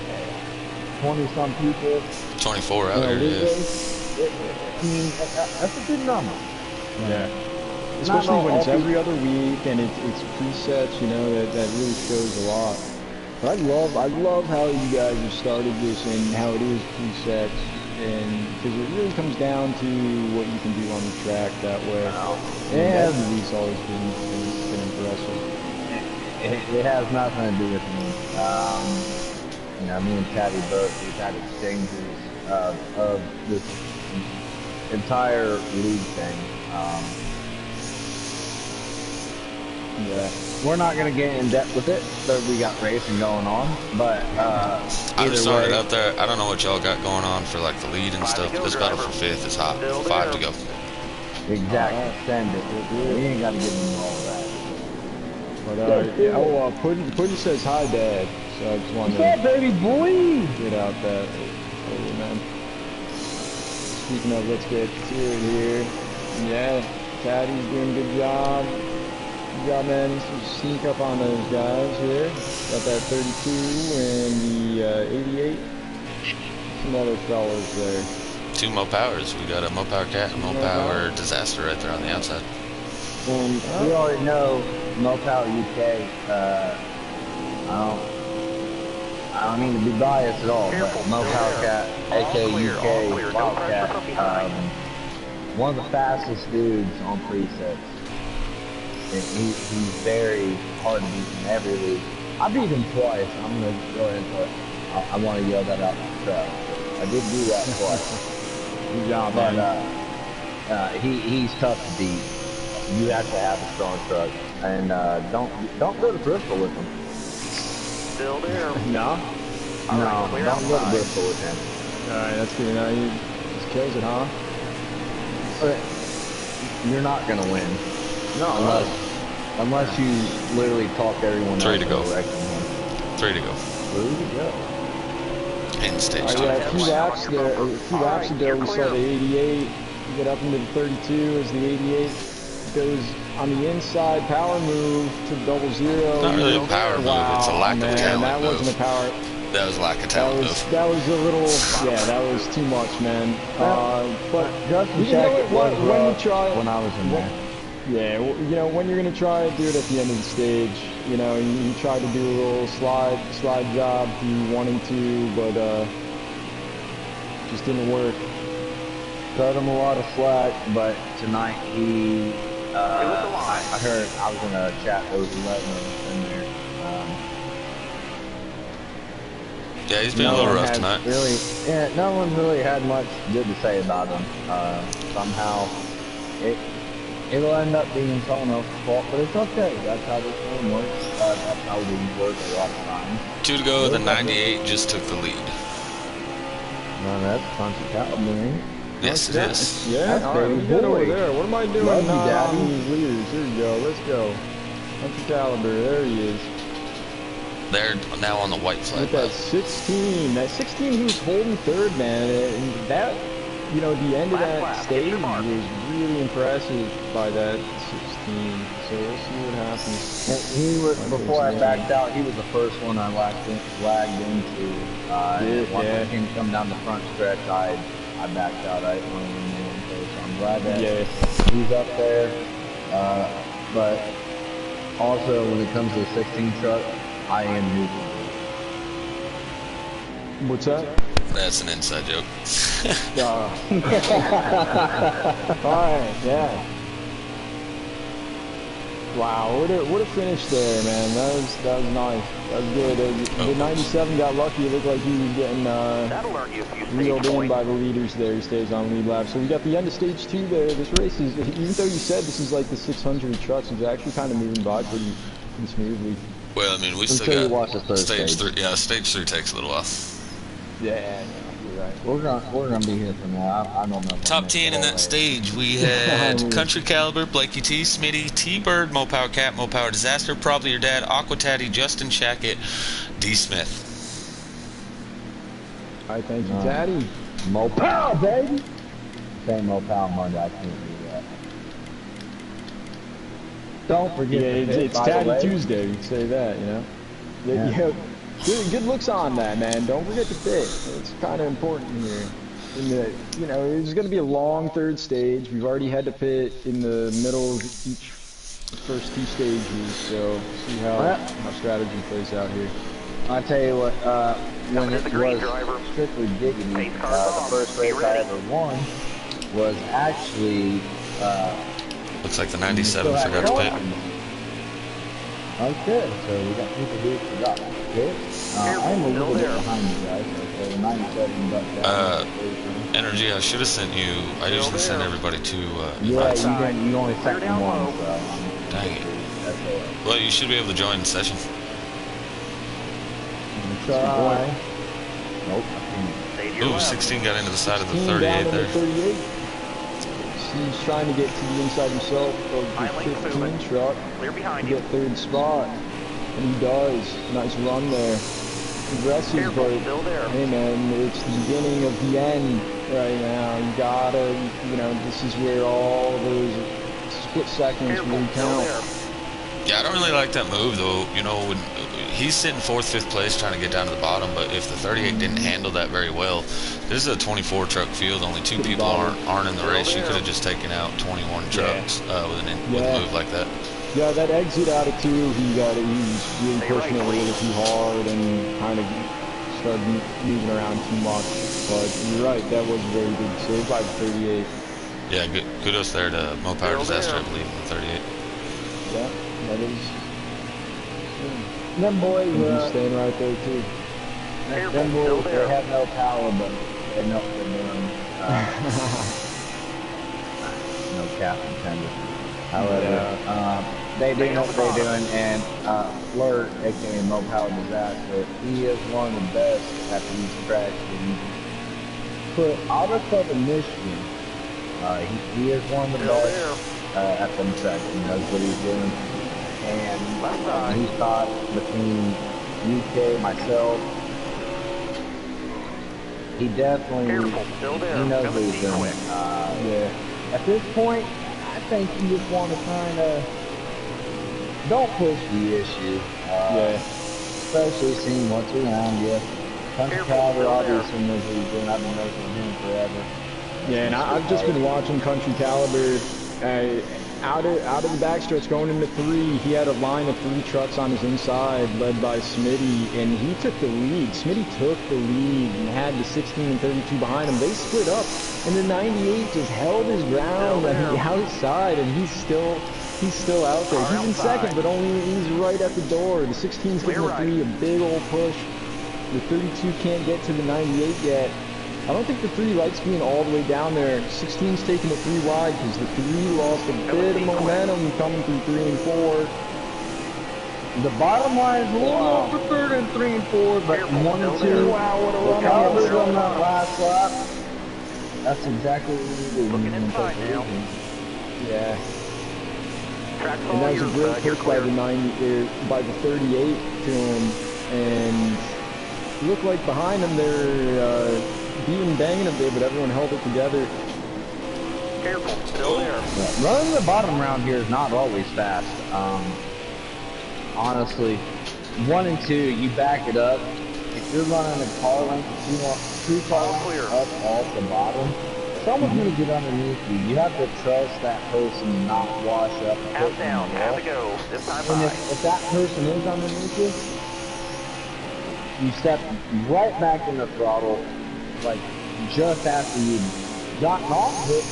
20 some people. 24 out here, yeah. I mean, that's a good number. Yeah. Especially when it's every other week and it's presets, that really shows a lot. But I love how you guys have started this and how it is presets, and because it really comes down to what you can do on the track that way. Yeah. Every week's always been impressive. It has nothing to do with me. Me and Taddy both, we've had exchanges of this entire league thing. We're not going to get in depth with it, so we got racing going on, but I just started up there. I don't know what y'all got going on for like the lead and stuff, but this battle for 5th is hot. 5 to go. Exactly. Send it. We ain't got to get into all of that. But Puddin says hi, Dad. So I just wanted to baby boy? Get out that for you, man. Speaking of, let's get to it here. Yeah, Taddy's doing a good job. Good job, man. Just sneak up on those guys here. Got that 32 and the 88. Some other fellas there. 2 Mo-Powers. We got a Mo-Power Cat and Mo-Power Disaster right there on the outside. And we already know Mo-Power UK, I don't mean to be biased at all, but Mo-Power Cat, aka UK Wildcat, one of the fastest dudes on presets. He's very hard to beat in every league. I beat him twice. I'm going to go ahead and put, I want to yell that out in the crowd. I did do that twice. Good job, But man. he's tough to beat. You have to have a strong truck, and don't go to Bristol with him. Still there. No? No, clear don't go to outside. Bristol with him. Alright, that's good. Now he just kills it, huh? But you're not gonna win No, unless you literally talk everyone Three else to go. into wrecking him. 3 to go. Three to go. In stage Alright, 2. yeah, a few laps there. A few laps ago, we saw the 88. You get up into the 32 as the 88 goes on the inside, power move to double zero. Not really a power move, it's a lack of talent that move. wasn't a power. That was lack of talent move. That was a little, yeah, that was too much, man. But Justin you know Shackett what, was when you rough try when I was in there. yeah, you know, when you're gonna try it, do it at the end of the stage. You know, you try to do a little slide job through 1 and 2, but just didn't work. Cut him a lot of slack, but tonight he, I heard, I was in a chat that was 11 in there. Yeah, he's been a little rough tonight. Really, yeah, no one really had much good to say about him. Somehow, it'll end up being someone else's fault, but it's okay. That's how this game works. That's how we work a lot of times. 2 to go, the 98 just took the lead. No, that's country caliber, ain't it? Yes, it is. Yeah, That's alright, baby we get over boy. there. What am I doing Love you, on Daddy. these leaders? Here we go, let's go. Country Caliber, there he is. They're now on the white flag. With that 16, he was holding third, man. And that, you know, the end of that stage was really impressive by that 16. So we'll see what happens. And he was, before I backed out, he was the first one I lagged into. Once I came come down the front stretch, I backed out. I didn't want to remain there, so I'm glad that he's up there. But also, when it comes to the 16 truck, I am neutral. What's that? That's an inside joke. Alright, yeah. Wow, what a finish there, man. That was nice. That was good. The 97 got lucky. It looked like he was getting That'll earn you a few reeled stage in points. by the leaders there. He stays on lead lap. So we got the end of stage 2 there. This race is, even though you said this is like the 600 trucks, it's actually kind of moving by pretty smoothly. Well, I mean, we Until still you watch the got third stage stage. 3. Yeah, stage 3 takes a little while. Yeah, you're right. We're gonna be here for now. I don't know. Top 10 in that stage, we had Country Caliber, Blakey T, Smitty, T-Bird, Mopower Cat, Mopower Disaster, Probably Your Dad, Aqua Tatty, Justin Shackett, D. Smith. Alright, thank you, Daddy. Mopow, baby. Say Mopow Monday. I can't do that. Don't forget. Yeah, it's Tatty Tuesday. We can say that, you know. Yeah. Good looks on that, man. Don't forget to pit. It's kind of important here. In the, you know, it's going to be a long third stage. We've already had to pit in the middle of each first 2 stages, so see how strategy plays out here. I tell you what, when it was strictly diggity, the first race I ever won was actually. Looks like the 97 forgot to pit. Okay, so we got people who forgot to pit. I'm a little bit behind you guys, so the 97 got down. Energy, I should have sent you. I usually send everybody to Yeah, invites. you only sent me one, so. Dang it. That's all right. Well, you should be able to join the session. Try. Nope, I can't. Ooh, 16 got into the side of the 16 down 38 into there. 38. He's trying to get to the inside himself of the 15 truck Clear to behind you. get third spot. And he does. Nice run there. Aggressive, Careful, but still there. hey man, it's the beginning of the end right now. You gotta, you know, this is where all those split seconds Careful, really still count. there. Yeah, I don't really like that move though. You know, when he's sitting 4th, 5th place trying to get down to the bottom, but if the 38 didn't handle that very well, this is a 24 truck field. Only 2 people aren't in the race. You could have just taken out 21 trucks with a move like that. Yeah, that exit out of 2, he was really pushing it a little too hard and kind of started moving around too much. But you're right, that was a very good save by the 38. Yeah, kudos there to Mopower Disaster, I believe, in the 38. Yeah, that is. Them boys, He's staying right there too. them boys, they have no power, but they know what they're doing. No cap intended. However, they do know what they're doing, and Flirt, aka Mo Power Disaster, he is one of the best at these tracks. And put autoclub in Michigan, he is one of the best at them tracks. He knows what he's doing, and he's thought between UK, myself, he definitely he knows what he's doing. Yeah. At this point, I think you just want to kind of don't push the issue. Especially seeing what's around you. Country Caliber obviously knows what he's doing. I've been racing him forever. Yeah, and I've just been watching Country Caliber. Out of the backstretch going into 3, he had a line of 3 trucks on his inside led by Smitty, and he took the lead. Smitty took the lead and had the 16 and 32 behind him. They split up, and the 98 just held his ground on the outside, and he's still out there. He's in second, but he's right at the door. The 16's getting the 3, a big old push. The 32 can't get to the 98 yet. I don't think the 3 likes being all the way down there. 16's taking it 3 wide because the 3 lost a bit of momentum coming through 3 and 4. The bottom line is a little over third and 3 and 4, but 1 and 2. Wow, what a run Caliber's on that last lap. That's exactly what we do. Looking inside now. Yeah. And that was a great push by the 90, by the 38 to him, and it looked like behind him they're beating, banging a bit, but everyone held it together. Careful, still there. Yeah, running the bottom round here is not always fast. Honestly, 1 and 2, you back it up. If you're running a car length, you want 2 car lengths up off the bottom, someone's going to get underneath you. You have to trust that person not wash up. Half down, half to go. This time and if that person is underneath you step right back in the throttle, like just after you've gotten off of it,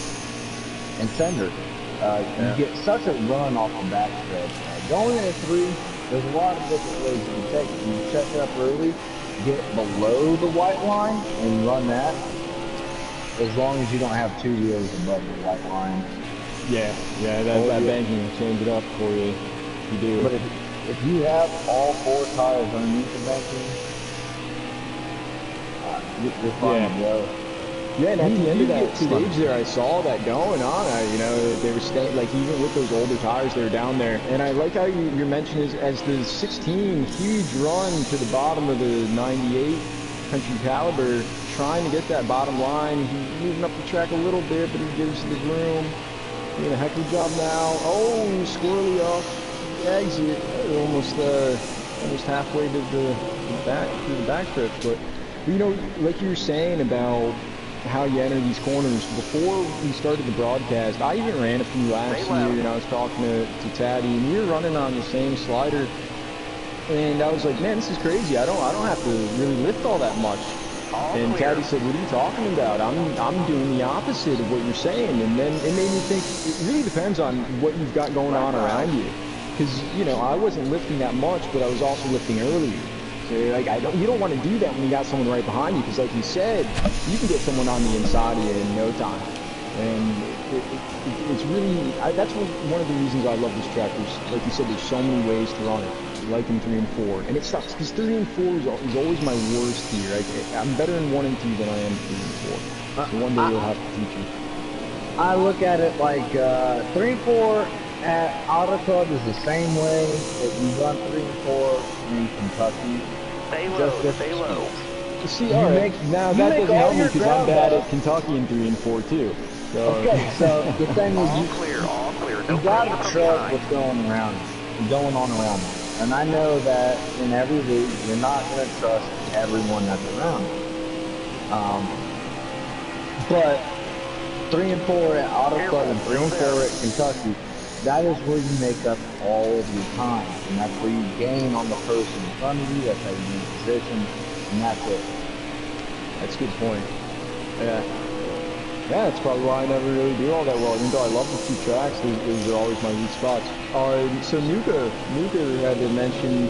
and send her. You get such a run off the backstretch. Going into 3, there's a lot of different ways you can take it. You check it up early, get below the white line, and run that. As long as you don't have 2 wheels above the white line. Yeah, that banking will change it up for you. You do. But if you have all 4 tires underneath the banking, you're fine to go. Yeah, and at the end of that stage there, I saw that going on. They were staying, like, even with those older tires, they were down there. And I like how you mentioned is as the 16, huge run to the bottom of the 98 Country Caliber, trying to get that bottom line. He's moving up the track a little bit, but he gives the room. Doing a heck of a job now. Oh, squirrely off the exit. Almost halfway to the backstretch, but. Like you were saying about how you enter these corners, before we started the broadcast, I even ran a few laps here, and I was talking to Taddy, and we were running on the same slider, and I was like, man, this is crazy. I don't have to really lift all that much. And Taddy said, what are you talking about? I'm doing the opposite of what you're saying. And then it made me think, it really depends on what you've got going on around you. Because, I wasn't lifting that much, but I was also lifting earlier. So, you don't want to do that when you got someone right behind you, because like you said, you can get someone on the inside of you in no time. And it's really, that's one of the reasons I love this track. Like you said, there's so many ways to run it, like in 3 and 4. And it sucks, because 3 and 4 is always my worst here. I'm better in 1 and 2 than I am in 3 and 4. So one day you'll have to teach me. I look at it like 3 and 4 at Autoclub is the same way that you run 3 and 4 in Kentucky. Stay low, stay low. See, all right, now that doesn't help me because I'm bad at Kentucky in 3 and 4 too. So. Okay, so the thing is, all clear. You gotta trust what's going on around you. And I know that in every league, you're not gonna trust everyone that's around you. But 3 and 4 at Autoclub and 3 and 4 at Kentucky, that is where you make up all of your time, and that's where you gain on the person in front of you. That's how you gain position, and that's it. That's a good point. Yeah, that's probably why I never really do all that well. Even though I love the 2 tracks, those are always my weak spots. So Nuka had to mention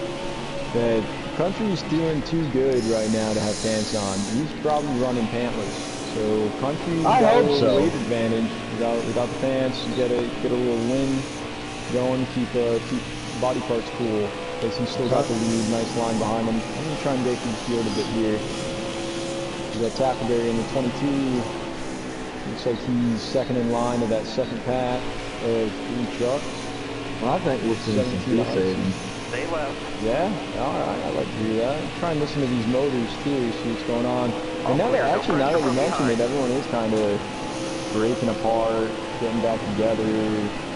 that Country's doing too good right now to have pants on. He's probably running pantless. So country I got a hope little so. weight advantage without the fans. You get a little wind going, keep body parts cool. Because he's still got the lead, nice line behind him. I'm gonna try and go through the field a bit here. We got Tackleberry in the 22. Looks like he's second in line of that second pack of 3 trucks. Well, I think we'll see some fuel saving. Stay left. Yeah, alright, I like to hear that. Try and listen to these motors too, see what's going on. And now that you mention it, everyone is kind of breaking apart, getting back together.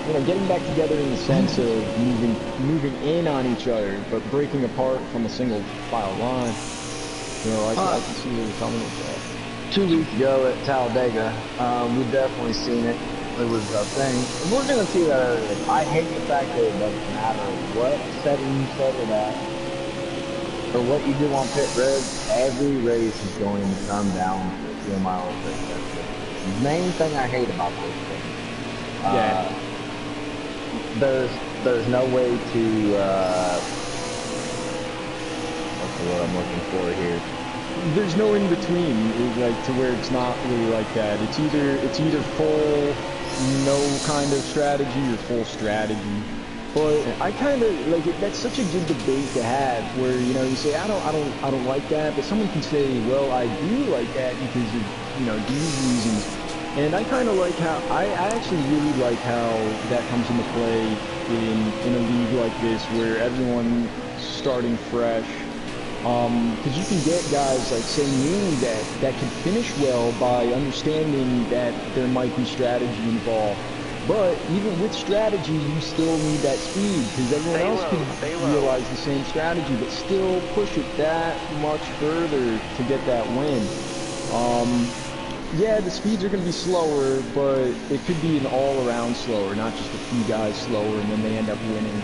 You know, getting back together in the sense of moving in on each other, but breaking apart from a single file line. You know, I can see where you're coming with that. 2 weeks ago at Talladega, we definitely seen it. It was a thing. And we're going to see that. I hate the fact that it doesn't matter what setting you set it at or what you do on pit road. Every race is going to come down to a fuel mileage rate. That's the main thing I hate about this thing. Yeah. There's no way to what's the word I'm looking for here? There's no in between, like to where it's not really like that. It's either full no kind of strategy or full strategy. But I kind of like it. That's such a good debate to have, where you know you say I don't like that, but someone can say, well, I do like that because of these reasons. And I kind of like how I actually really like how that comes into play in a league like this, where everyone's starting fresh. Because you can get guys like, say, me, that can finish well by understanding that there might be strategy involved. But even with strategy, you still need that speed, because everyone else can realize the same strategy, but still push it that much further to get that win. Yeah, the speeds are going to be slower, but it could be an all-around slower, not just a few guys slower, and then they end up winning.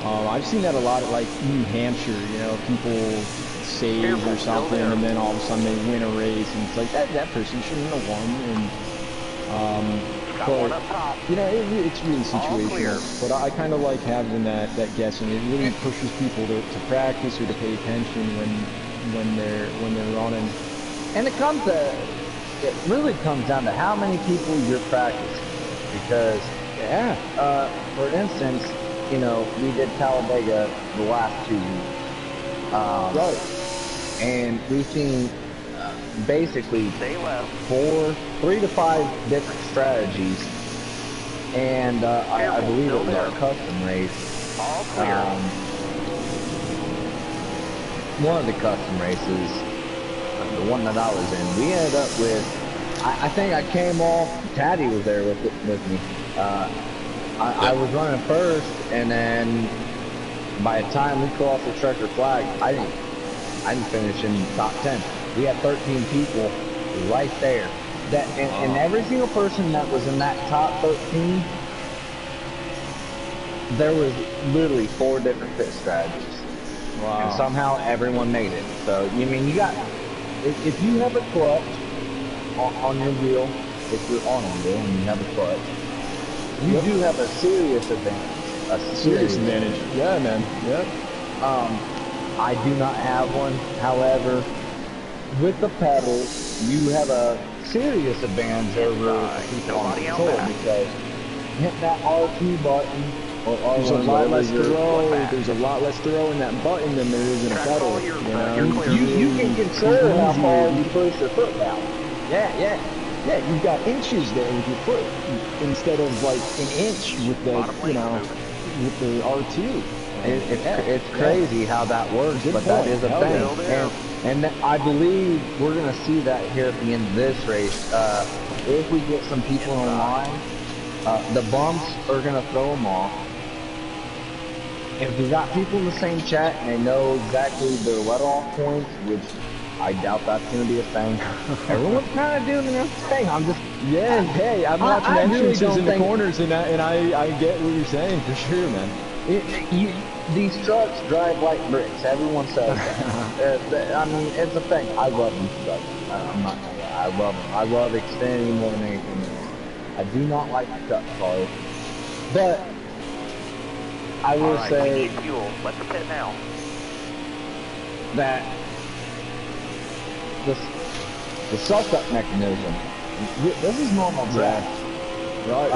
I've seen that a lot at like New Hampshire, people save or something, and then all of a sudden they win a race, and it's like that person shouldn't have won. And but it's really situational. But I kind of like having that guessing. It really pushes people to practice or to pay attention when they're running. And it really comes down to how many people you're practicing, because for instance, we did Talladega the last 2 weeks. Right. And we've seen basically 3 to 5 different strategies. And I believe it was our custom race. One of the custom races, the one that I was in, we ended up with, I think I came off, Taddy was there with me. I was running first, and then by the time we crossed the checker flag, I didn't finish in the top 10. We had 13 people right there. And every single person that was in that top 13, there was literally 4 different pit strategies. Wow. And somehow everyone made it. So, you got, if you have a clutch on your wheel, if you're on a wheel and you have a clutch, you do have a serious advantage. A serious advantage. Yeah, man. Yep. I do not have one. However, with the pedals, you have a serious advantage over people on the control, because hit that R2 button or R1. There's a lot less throw. There's a lot less throw in that button than there is in a pedal. You can control how far you push your foot down. Yeah, you've got inches there with your foot instead of like an inch with the, with the R2. It's crazy how that works, but that is a thing. And I believe we're going to see that here at the end of this race. If we get some people in line, the bumps are going to throw them off. If we got people in the same chat and they know exactly their let-off points, which I doubt that's going to be a thing. Everyone's kind of doing their own thing. I'm just... Yeah, hey, I'm watching entrances in the corners, and I get what you're saying, for sure, man. These trucks drive like bricks. Everyone says that. I mean, it's a thing. I love these trucks. I'm not gonna lie. I love them. I love Xfinity more than anything else. I do not like the cut cars. But I will say... we need fuel. Let's pit now. That the suck-up mechanism. This is normal track. Right.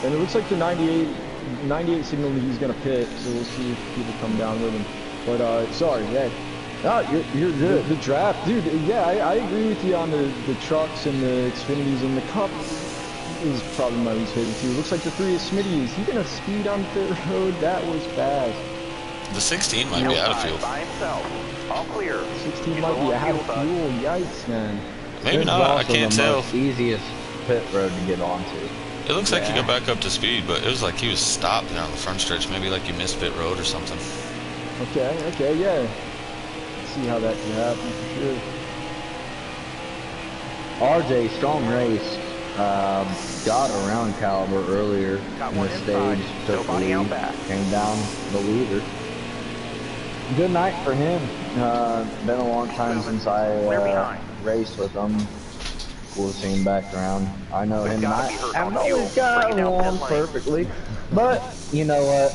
And it looks like the 98 signal that he's gonna pit, so we'll see if people come down with him. But sorry, yeah. No, you're good. The draft, dude. Yeah, I agree with you on the trucks and the Xfinities, and the Cup is probably my least favorite too. Looks like the 3 is Smitty. Is he gonna speed on pit road? That was fast. The 16 might be out of fuel. By himself. All clear. 16 might be out of fuel. Yikes, man. Maybe This is not. I also can't the tell. most easiest pit road to get onto. It looks like he got back up to speed, but it was like he was stopped down the front stretch. Maybe like you missed pit road or something. Okay, yeah. Let's see how that can happen for sure. RJ, strong race. Got around Caliber earlier Got in one the inside. stage, took the Nobody out lead, back. came down the leader. Good night for him. Been a long time since I Clear behind. raced with him. Cool to see him back around. I know him and gotta I be hurt haven't on fuel. always got Bring it down along pit lane. perfectly. But, you know what,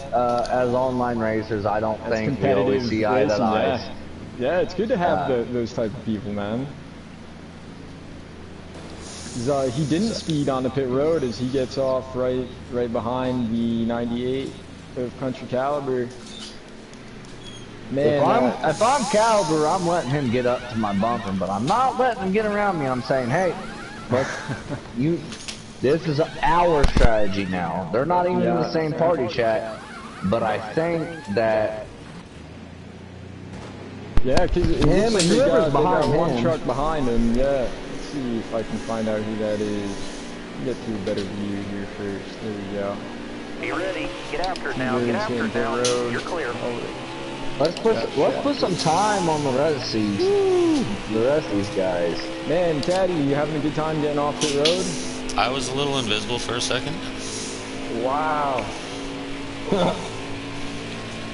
as online racers, I don't That's think we always see eye to racing, eye. Yeah, it's good to have those type of people, man. 'Cause, he didn't speed on the pit road as he gets off right behind the 98 of Country Caliber. Man, If I'm Caliber, I'm letting him get up to my bumper, but I'm not letting him get around me. I'm saying, hey, look, this is our strategy now. They're not even in the same party chat, but I think that yeah, because it him looks and like they whoever's got behind one him. truck behind him. Yeah, let's see if I can find out who that is. Get to a better view here first. There we go. Be ready. Get after it now. He Get is after in it pit now. road. You're clear. let's put some time on the rest of these guys. Man, Caddy, you having a good time getting off pit road? I was a little invisible for a second. Wow.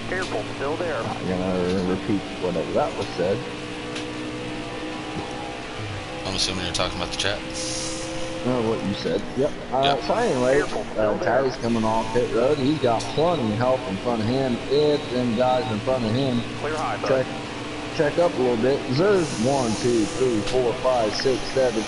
Careful. Still there. I'm gonna repeat whatever that was said. I'm assuming you're talking about the chat. What you said. Yep. Yep. So anyway, Careful, still there. Taddy's coming off pit road. He's got plenty of help in front of him. If them guys in front of him Clear high, bud. check up a little bit. There's 1, 2, 3, 4, 5, 6, 7.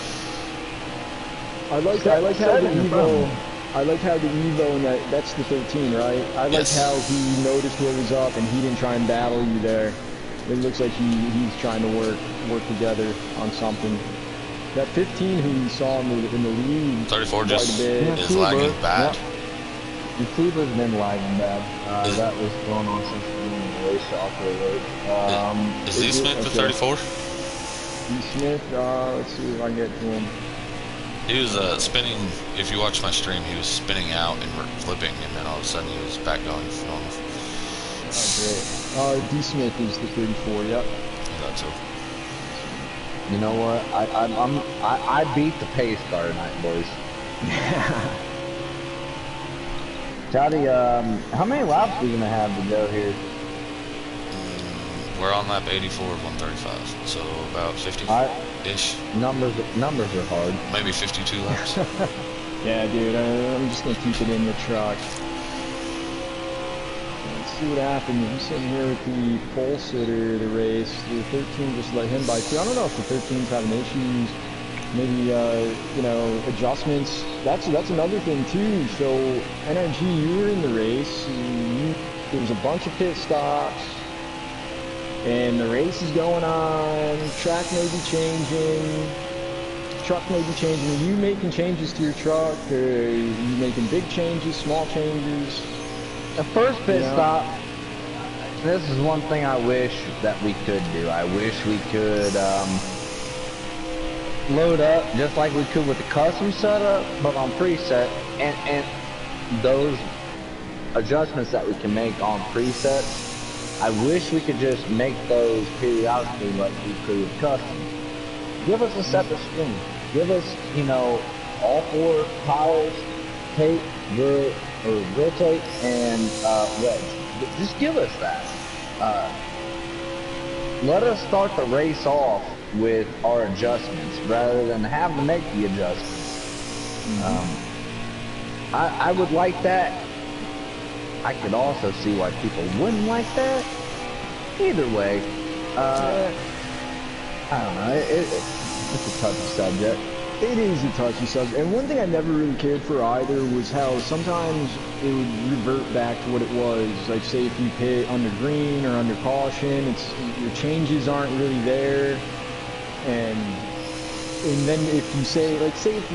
I like how the Seven in front of Evo. him. I like how the Evo and that's the 13, right? I like Yes. how he noticed what was up and he didn't try and battle you there. It looks like he's trying to work together on something. That 15 who we saw in the lead 34 quite a just bit. is lagging bad. The Cleaver's been lagging bad. That was going on since the beginning of the race off the road. Is Z Smith the 34? D. Smith, let's see if I can get to him. He was spinning, if you watch my stream, he was spinning out and flipping, and then all of a sudden he was back going normal. Oh, great. D. Smith is the 34, yep. I thought so. You know what? I beat the pace car tonight, boys. Toddy, how many laps are we gonna have to go here? We're on lap 84 of 135, so about 50-ish, Numbers are hard. maybe 52 laps. Yeah, dude, I'm just gonna keep it in the truck. Let's see what happens. I'm sitting here with the pole sitter of the race. The 13 just let him by through. I don't know if the 13's having issues. Maybe, you know, adjustments. That's another thing too. So, NRG, you were in the race. There was a bunch of pit stops. And the race is going on. Track may be changing. Truck may be changing. Are you making changes to your truck? Or are you making big changes, small changes? The first pit stop, this is one thing I wish that we could do. I wish we could load up just like we could with the custom setup, but on preset, and those adjustments that we can make on presets, I wish we could just make those periodically like we could with custom. Give us a separate screen. Give us, you know, all 4 tires, tape, grill tape, and wedge. Just give us that. Let us start the race off with our adjustments rather than have to make the adjustments. I would like that. I could also see why people wouldn't like that. Either way, I don't know. It's a touchy subject. It is a touchy subject, and one thing I never really cared for either was how sometimes it would revert back to what it was. Like, say if you pit under green or under caution, your changes aren't really there, and then if you say, like, say if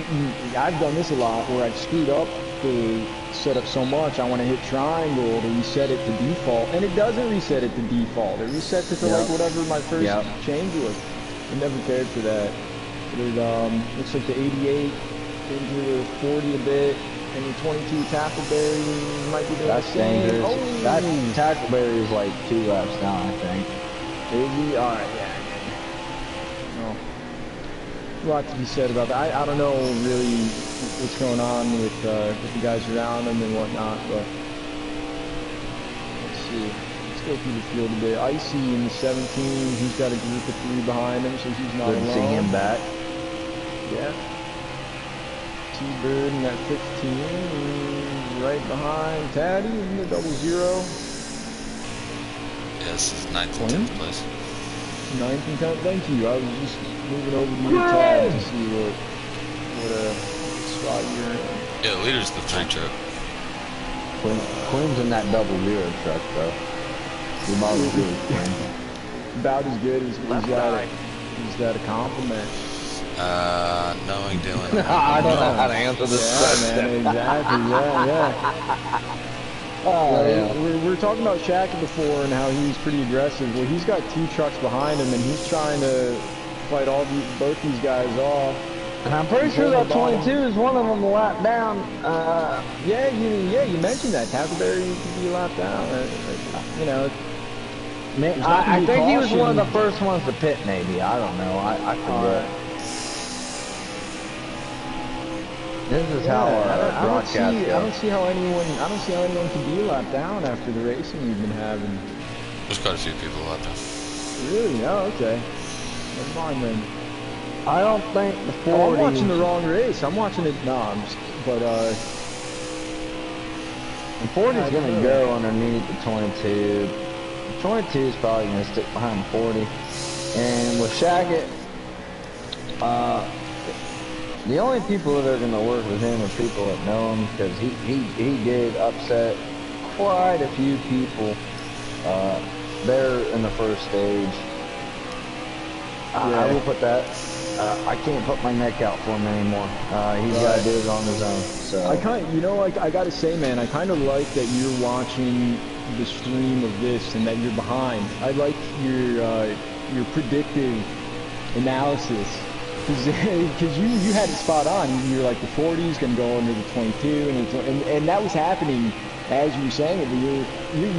I've done this a lot where I've screwed up the setup so much, I want to hit triangle to reset it to default, and it doesn't reset it to default. It resets it to like whatever my first change was. I never cared for that. It looks like the 88 into the 40 a bit, and the 22 Tackleberry might be doing the same. Dangerous. Oh, That Tackleberry is like 2 laps down, I think. is he? All right, yeah. No. A lot to be said about that. I don't know really what's going on with the guys around him and whatnot, but let's see. Let's go through the field a bit. Icy in the 17, he's got a group of 3 behind him, so he's not Good alone. to see him back. Yeah. T-Bird in that 15, right behind Taddy in the 00. Yeah, this is 9th and 10th place. 9th and 10th, thank you. I was just moving over to your tab to see what spot you're in. Yeah, leader's the 3 truck. Quinn's in that 00 truck, though. You're about as good as Quinn. About as good as is that a compliment? Knowing Dylan. I don't know how to answer this question. Man, exactly. We're talking about Shaq before and how he was pretty aggressive. Well, he's got 2 trucks behind him, and he's trying to fight both these guys off. And I'm pretty sure that 22 is one of them a lap down. Yeah, you mentioned that. Tackleberry could be a lap down. You know. I think he was one of the first ones to pit, maybe. I don't know. I forget. This is how broadcast I don't see how anyone can be a lap down after the racing we've been having. There's quite a few people lap down. Really? Oh, okay. Never mind then. I don't think the 40... Oh, I'm watching the wrong race. I'm watching it. But the 40 is going to go underneath the 22. The 22 is probably going to stick behind the 40. And with Shackett, the only people that are going to work with him are people that know him, because he did upset quite a few people there in the first stage. I will put that. I can't put my neck out for him anymore. He's got to do it on his own. So I gotta say, man, I kind of like that you're watching the stream of this and that you're behind. I like your predictive analysis. Because you had it spot on. You're like the 40 is going to go under the 22, and that was happening as you were saying it.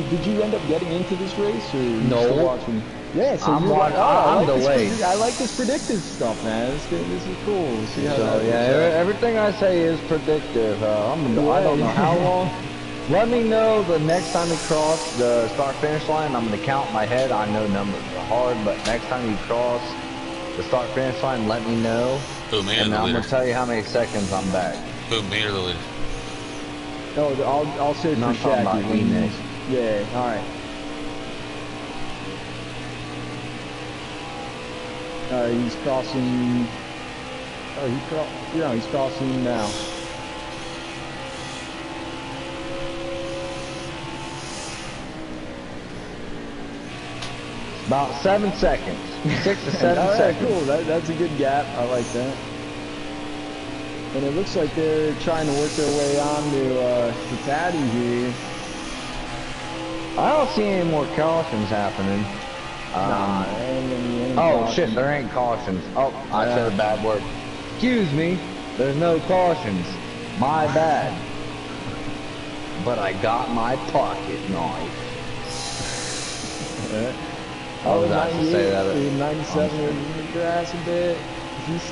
Did you end up getting into this race, or no? Still watching? Yeah, so I'm delayed. I like this predictive stuff, man. This is cool. See how everything I say is predictive. I don't know how long. Let me know the next time you cross the start-finish line. I'm going to count in my head. I know numbers are hard, but next time you cross the start-finish line, let me know. Who, me or and the I'm leader? going to tell you how many seconds I'm back. Who, me or the leader? No, I'll say for Shaq. Yeah, alright. He's crossing... he's crossing now. About 7 seconds. 6 to 7 seconds. Cool. That's a good gap. I like that. And it looks like they're trying to work their way on to Taddy here. I don't see any more cautions happening. Oh shit, there ain't cautions. Oh, I said a bad word. Excuse me, there's no cautions. My bad. But I got my pocket knife. I was about to say that. 97 in the grass a bit. He's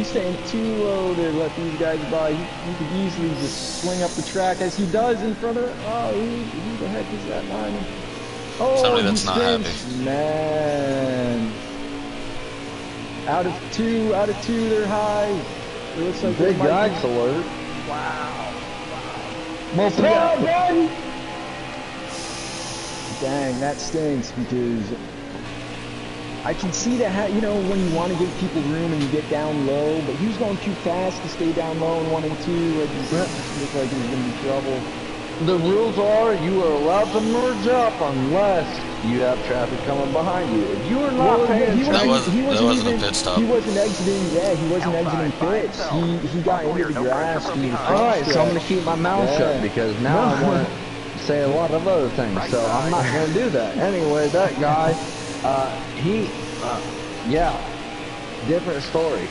staying too low to let these guys by. He could easily just swing up the track as he does in front of. Oh, who the heck is that line? Oh, somebody that's not happy. Man. Out of two, they're high. It looks like big yikes alert. Wow. Well, buddy. Dang, that stinks because I can see that, you know, when you want to give people room and you get down low, but he was going too fast to stay down low in 1 and 2. Like, it just looked like it was going to be trouble. The rules are you are allowed to merge up unless you have traffic coming behind you. If you are not paying That attention, wasn't a pit stop. He wasn't exiting. Yeah, he wasn't exiting pits. He got into the grass. All right, so I'm going to keep my mouth shut because now I want to say a lot of other things. So I'm not going to do that. Anyway, that guy, yeah, different story.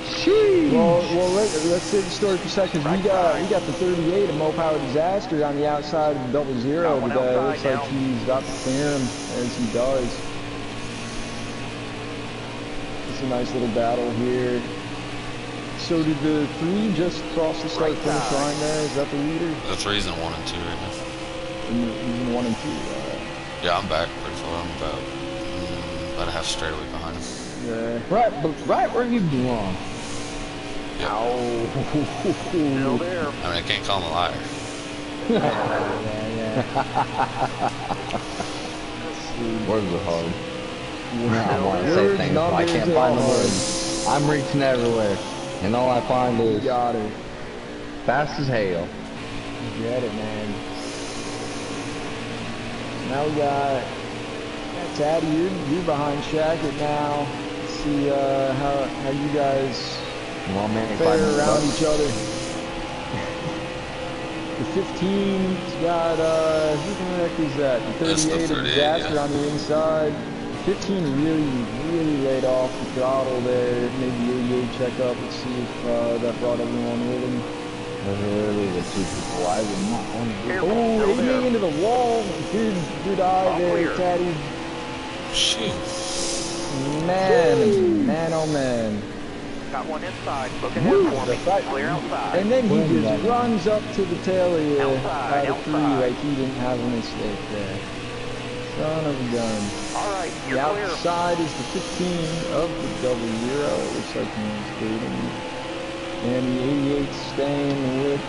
Sheesh. Well, let's save the story for a second. We got the 38 of Mo Power Disaster on the outside of the 00, but it looks like he's got to clear him as he does. It's a nice little battle here. So did the 3 just cross the start-finish line there? Is that the leader? The 3's in 1 and 2 right now. In 1 and 2. Yeah, I'm back pretty far. I'm about a half straightaway behind him. Yeah. Right where you belong. Yep. Ow. Still there. I mean, I can't call him a liar. Yeah. Words are hard. I want to say things, but I can't find the words. I'm reaching everywhere, and all I find is Got it. fast as hell. Get it, man. Now we got Taddy. You're behind Shackett now. Let's see how you guys fare around each other. The 15's got who the heck is that? The 38 of Disaster on the inside. 15 really laid off the throttle there. Maybe 88 check up. Let's see if that brought everyone with him. Literally the 2 people I would not want to do. Oh, 88 into the wall. Good eye there, Taddy. Shoot. Man, oh man. Got one inside. Looking in for me. Clear outside. And then he just runs up to the tail of you out of 3 outside. like he didn't have a mistake there. Son of a gun. All right, you're The clear. outside is the 15 of the 00. Looks like he's leading. And the 88's staying with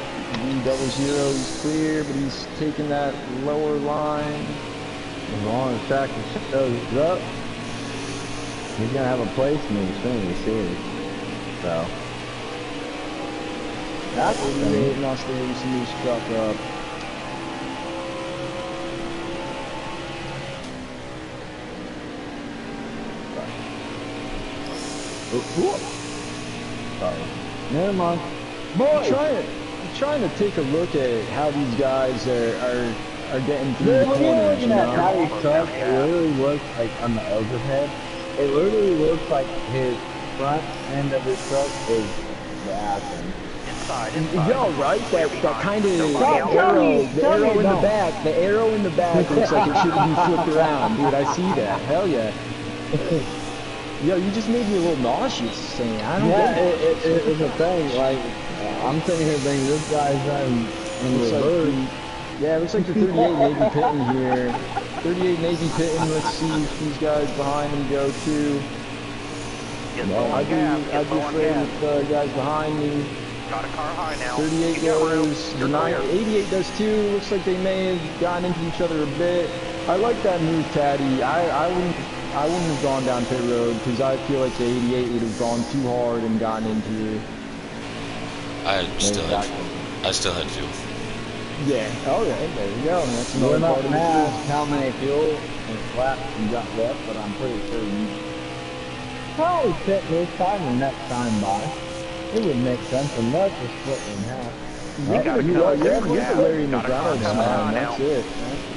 the 00. He's clear, but he's taking that lower line. As long as Shackett shows up, he's gonna have a place in me as soon as he sees it. So that's the 88 must have loosened his truck up. Sorry. Never mind. I'm trying to take a look at how these guys are getting through the When you're corners, looking you at know? Patty's truck, it literally looks like on the overhead. It literally looks like his front end of his truck is gassing. Inside. Yo, right? That kind of Tell arrow, me, the tell me arrow in the don't. back, the arrow in the back looks like it should be flipped around, dude. I see that. Hell yeah. Yo, you just made me a little nauseous saying, I don't Yeah, get it's a thing. Like I'm sitting here thinking this guy's in Looks like reverse. yeah, it looks like the 38 may be pitting here. 38 may be pitting. Let's see if these guys behind him go too. Get I'd blowing be gas. Get afraid blowing gas. with guys behind me. Got a car high now. 38 You got room. goes, the You're 88 does too. Looks like they may have gotten into each other a bit. I like that move, Taddy. I wouldn't have gone down pit road because I feel like the 88 would have gone too hard and gotten into you. I still had fuel. Yeah. Oh yeah. There you go. That's We're another not part of gonna the ask deal. how many fuel and flaps you got left, but I'm pretty sure you probably pit this time and next time by. It would make sense unless we're split in half. You're gotta the cut you're it. the Larry Got a car McDonald's coming man. high That's now. it.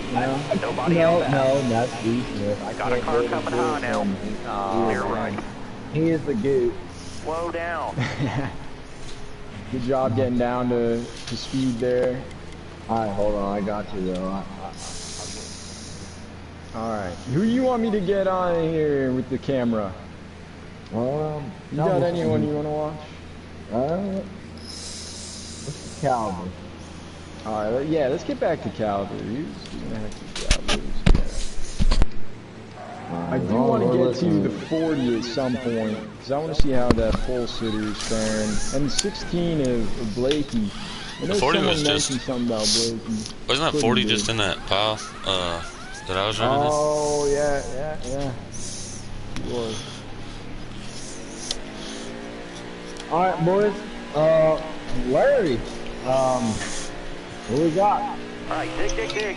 You know? Nobody No, else. no, that's useless. I Got a can't car really coming do high it now. from him. Clear right. He is the goat. Slow down. Good job getting down to speed there. Alright, hold on, I got you though. All right. Who you want me to get on here with the camera? You got anyone you want to watch? What's the Calvin? All right. Yeah. Let's get back to Calvary. I do want to get to the 40 at some point because I want to see how that full sitter is faring. And 16 of Blakey. I know 40 was someone just- mentioned something about Blakey. Wasn't that Couldn't 40 be. just in that pile that I was running in? Oh yeah. sure. All right, boys. Larry. What we got? All right, dig.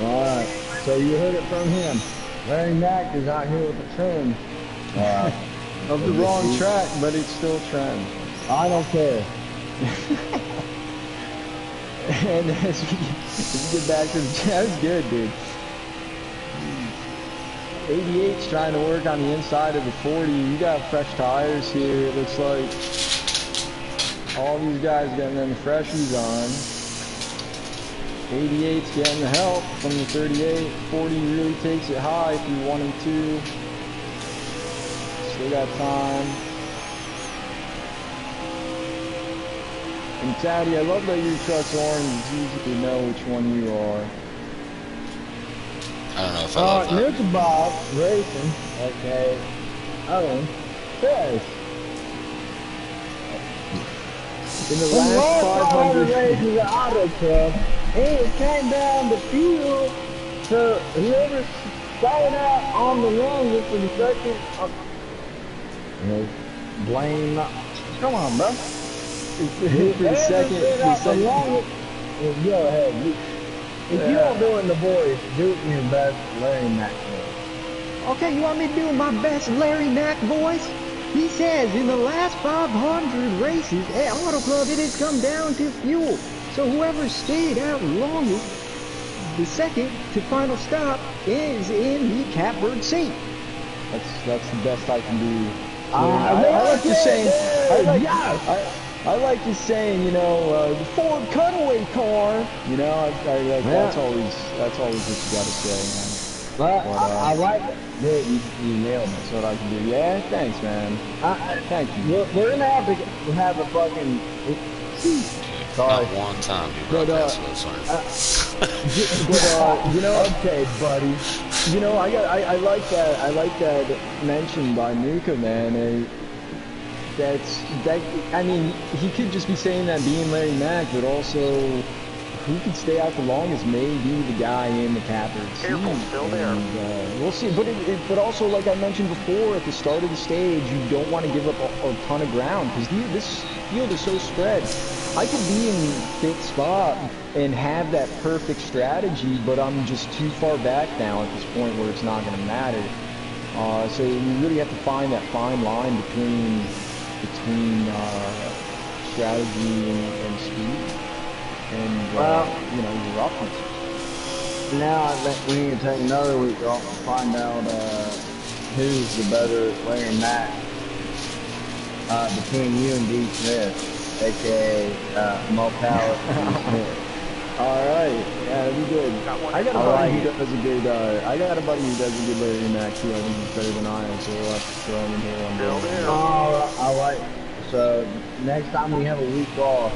Alright, so you heard it from him. Larry Mack is out here with a trend. Of the wrong track, but it's still trend. I don't care. And as we get back to the that was good, dude. 88's trying to work on the inside of the 40. You got fresh tires here, it looks like. All these guys getting them freshies on. 88's getting the help from the 38. 40 really takes it high if you 1 and 2. Still got time. And Taddy, I love that your truck's orange. It's easy to know which one you are. I don't know if I love that. Nuka Bob Racing, okay. Owen says, In the last 500 races at Auto Club, it came down to fuel, so whoever's starting out on the longest for the second, blame, come on, bro. for the second. Longest, go ahead. If you don't do it in the voice, do it in your best Larry Mack voice. Okay, you want me to do my best Larry Mack voice? He says in the last 500 races at Auto Club, it has come down to fuel. So whoever stayed out longest, the second to final stop, is in the catbird seat. That's the best I can do. I like you saying. Yes. I like you saying, you know, the Ford cutaway car. You know, that's always what you gotta say, man. But I like it. Yeah, you nailed it. That's what I can do. Yeah, thanks, man. Thank you. We're gonna have to have a fucking. Sorry. Not one time you But, broadcast those songs. But you know, Okay, buddy. you know, I like that. I like that mention by Nuka, man. I mean, he could just be saying that being Larry Mack, but also who could stay out the longest may be the guy in the catbird seat. Careful, still there. And, we'll see. But also, like I mentioned before, at the start of the stage, you don't want to give up a ton of ground because this field is so spread. I could be in fifth spot and have that perfect strategy, but I'm just too far back now at this point where it's not going to matter. So you really have to find that fine line between strategy and speed, and you know, your roughness. Now I think we need to take another week off and find out who's the better Larry Mack between you and D. Smith, aka Mo Power and D. Smith. All right, yeah, that'd be good. I got a buddy who does a good. I got a buddy who does a good Larry Mack too. I think he's better than I am, so we'll have to throw him in here one day. Oh, I like. So next time we have a week off,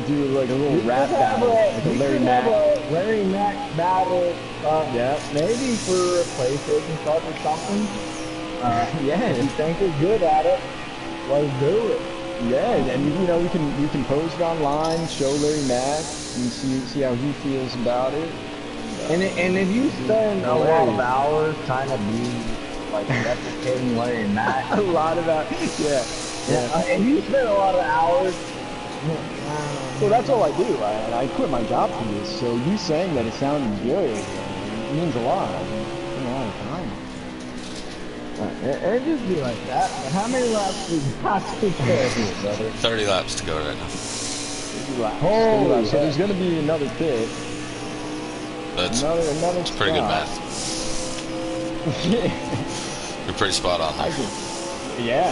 do like a little rap battle, like a Larry Mack. Larry Mack battle. Yeah, maybe for a PlayStation stuff or something. yeah. If you think we're good at it, let's do it. Yeah, and you know, you can post it online, show Larry Mack, and see how he feels about it. And if you spend a lot of hours trying to be like replicating Larry Mack, a lot of that, yeah. And you spend a lot of hours. Well, that's all I do. I quit my job for this, so you saying that it sounded good, it means a lot. I spend a lot of time. It just be like that. How many laps do you got to go here, brother? 30 laps to go right now. 30 laps. So there's going to be another pit. That's Another pretty good spot. math. Yeah. You're pretty spot on there. Yeah.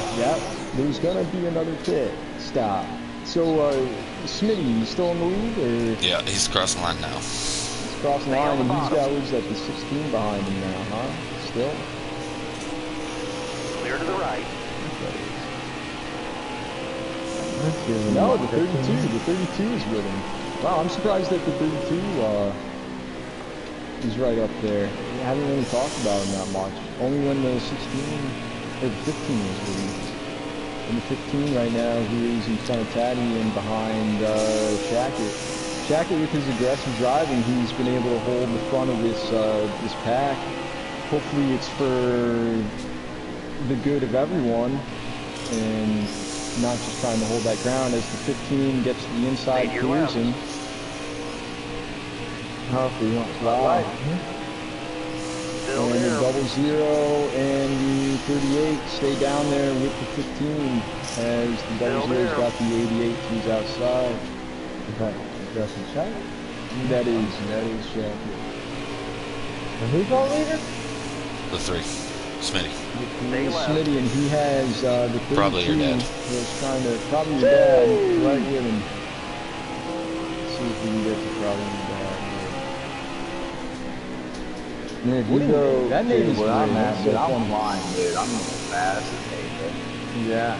There's going to be another pit stop. So, Smitty, you still in the lead? Or? Yeah, he's crossing the line now. He's crossing the line, and he's got, who's that, the 16 behind him now, huh? Still? Clear to the right. No, the 32. The 32 is with him. Wow, I'm surprised that the 32 is right up there. I haven't really talked about him that much. Only when the 16 or the 15 was with him. In the 15 right now, he is in front of Taddy and behind Shackett. Shackett, with his aggressive driving, he's been able to hold the front of this this pack. Hopefully, it's for the good of everyone, and not just trying to hold that ground. As the 15 gets to the inside, clears him. Hopefully, you don't slide. And the 00 and the 38 stay down there with the 15 as the 00's got the 88 to his outside. Is that Justin Shack? That is Shack. And who's our leader? The 3. Smitty. Smitty, and he has the 32. Probably your dad. Was trying to, probably your dad, right with him. Let's see if we can get to probably your dad. And if you go that name is where I'm at, dude, so I'm blind, dude. I'm going fast as hell. Yeah.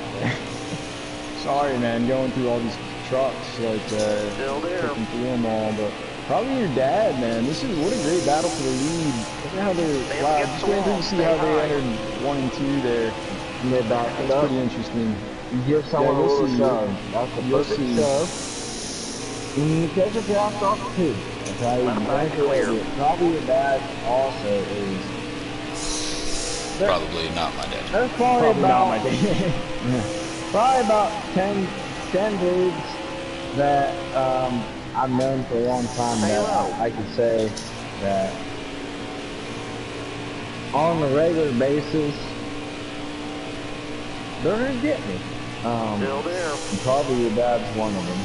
Sorry, man, going through all these trucks, like, looking through them all, but probably your dad, man. This is, what a great battle for the lead. Look at how they're, wow, just waiting to see how they entered 1 and 2 there. And they're backing up. Pretty interesting. You give someone a little see. shove. That's the perfect shove. And you catch a fast off too. That's how you bank it. Probably your dad also is. Probably not my dad. There's probably Not about my dad. probably about 10 dudes that I've known for a long time that I could say that on a regular basis they're gonna get me. Still there. And probably your dad's one of them.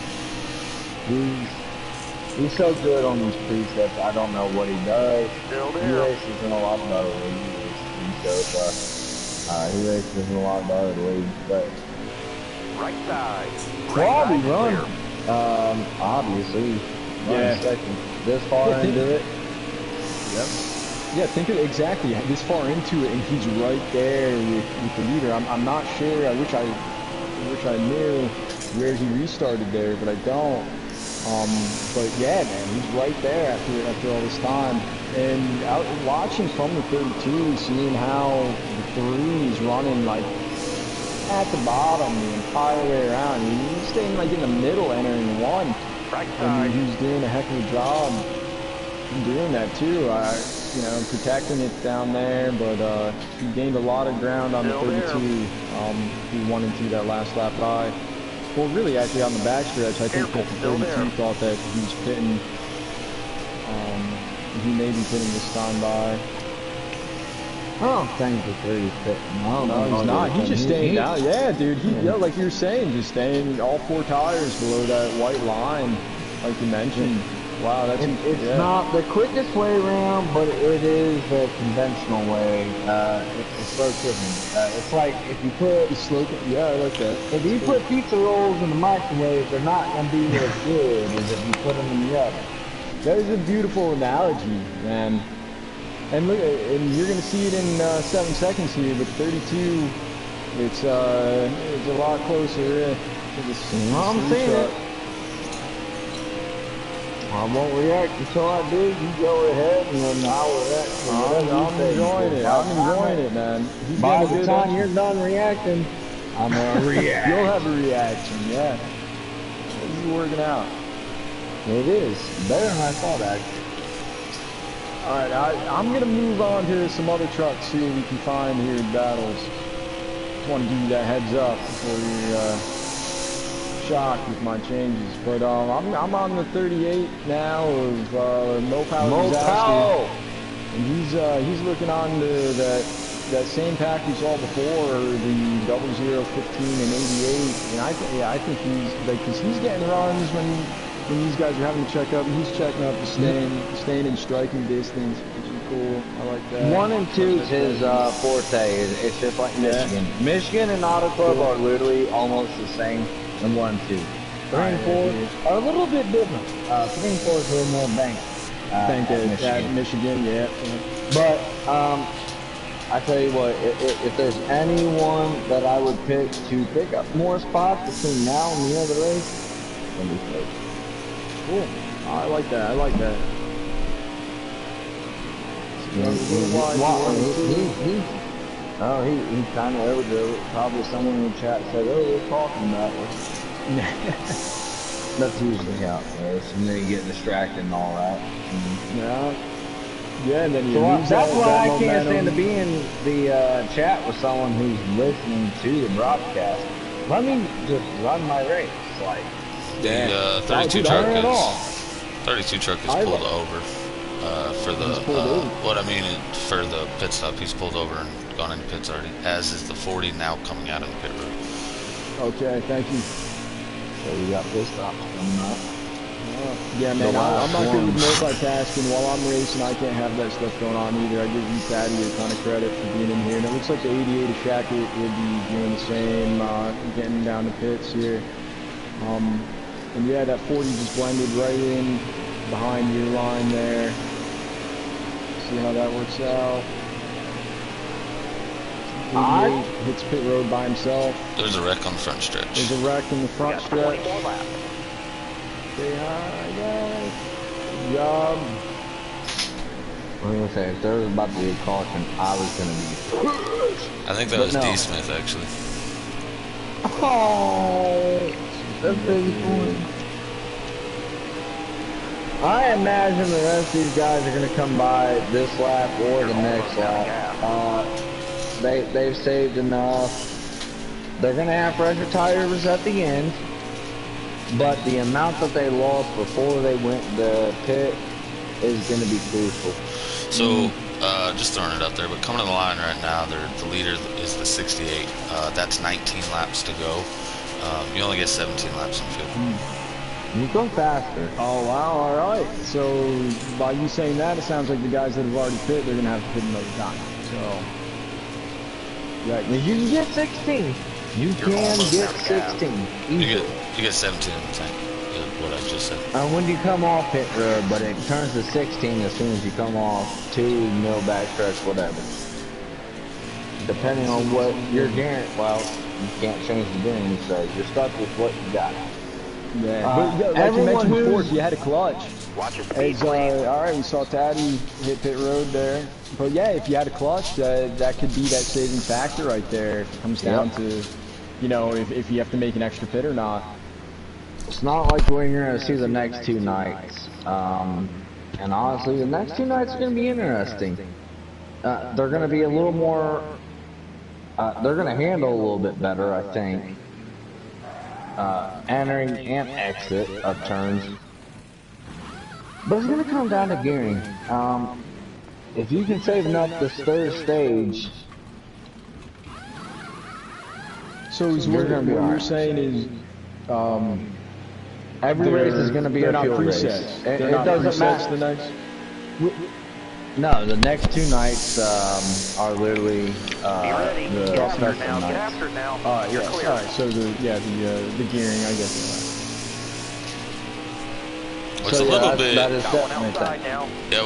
He's so good on these precepts. I don't know what he does. Still He there. races in a lot of other leagues. He races in a lot of other leagues, but Right side. probably Right run. clear. Obviously, run Yeah. second. This far Yeah, into it. Yep. Yeah, think of exactly this far into it, and he's right there with the leader. I'm not sure. I wish I knew where he restarted there, but I don't. But yeah, man, he's right there after all this time. And out watching from the 32, seeing how the 3 is running like at the bottom the entire way around. He's staying like in the middle, entering 1. Right And side. he's doing a heck of a job doing that too. Protecting it down there, but he gained a lot of ground on the 32. He 1 and 2 that last lap by. Well, really, actually, on the backstretch, I think that the 32 thought that he was pitting. He may be pitting this time by. I don't think the 30's fitting. No, he's not. He's just staying down. Yeah, dude. Like you were saying, just staying all 4 tires below that white line, like you mentioned. Wow, that's It's not the quickest way around, but it is the conventional way. It's slow cooking. It's like if you put Yeah, I like that. if you put pizza rolls in the microwave, they're not going to be as good as if you put them in the oven. That is a beautiful analogy, man. And look, and you're gonna see it in 7 seconds here, but 32, it's a lot closer to the I'm seeing it. I won't react until I do. You go ahead, and then I'll react. I'm enjoying it. I'm enjoying it, man. He's By got a the good time you're done reacting, I'm gonna react. You'll have a reaction, yeah. This is working out. It is better than I thought, actually. All right, I'm gonna move on to some other trucks, see what we can find here in battles. Just want to give you that heads up before you're shocked with my changes. But I'm on the 38 now of Mo Power Disaster, and he's looking on to that same pack we saw before, the 00, 15, and 88. And I think he's like, because he's getting runs when these guys are having to check up, and he's checking up to staying in striking distance, which is cool. I like that. 1 and 2 is his forte. It's just like Michigan. Michigan and Auto Club are literally almost the same in 1 and 2. 3 and 4 are a little bit different. 3 and 4 is a little more banked. At Michigan, yeah. But I I tell you what, if there's anyone that I would pick to pick up more spots between now and the other race, it's gonna be Fake. Cool. I like that. I like that. He kind of overdrove it. Probably someone in the chat said, "Oh, they're talking about it." That's usually how it goes, and then you get distracted and all that. Yeah. Yeah, and then you So lose that's that why I momentum. can't stand to be in the chat with someone who's listening to the broadcast. Let me just run my race, like. The 32 dude, truck at all. is 32 truck is pulled over for the what I mean for the pit stop. He's pulled over and gone into pits already. As is the 40 now coming out of the pit road. Okay, thank you. So we got this stop coming up. Yeah, man, I'm not good with multitasking. While I'm racing, I can't have that stuff going on either. I give you Patty a ton of credit for being in here. And it looks like the 88 of Shackett would be doing the same, getting down the pits here. And yeah, that 40 just blended right in behind your line there. See how that works out. 88 hits pit road by himself. There's a wreck on the front stretch. There's a wreck in the front stretch. Say hi, guys. Good job. I was gonna say, if there was about to be a caution, I was gonna be. I think that was D. Smith actually. Oh, that's really cool. I imagine the rest of these guys are gonna come by this lap or the next lap. They've saved enough. They're gonna have fresher tires at the end. But the amount that they lost before they went the pit is going to be crucial. So, just throwing it out there, but coming to the line right now, the leader is the 68. That's 19 laps to go. You only get 17 laps in field. You go faster. Oh, wow, all right. So, by you saying that, it sounds like the guys that have already pit, they're going to have to pit another time. So, yeah, you can get 16. You can get 16. You get 17 in the tank, is what I just said. When you come off pit road, but it turns to 16 as soon as you come off 2 middle backstretch, whatever. Depending on what you're gearing, well, you can't change the gearing, so you're stuck with what you got. Yeah, but like you mentioned before, if you had a clutch. As, all right, we saw Taddy hit pit road there. But yeah, if you had a clutch, that could be that saving factor right there. If it comes down to, you know, if you have to make an extra pit or not. It's not like when you're going to see the next 2 nights. And honestly, the next 2 nights are going to be interesting. They're going to be a little more, they're going to handle a little bit better, I think. Entering and exit of turns. But it's going to come down to gearing. If you can save enough this 3rd stage, so is what you're saying is, every race is going to be a fuel race. It doesn't matter. The next? No, the next 2 nights are literally the special nights. Alright, so the gearing, I guess. What's a little bit,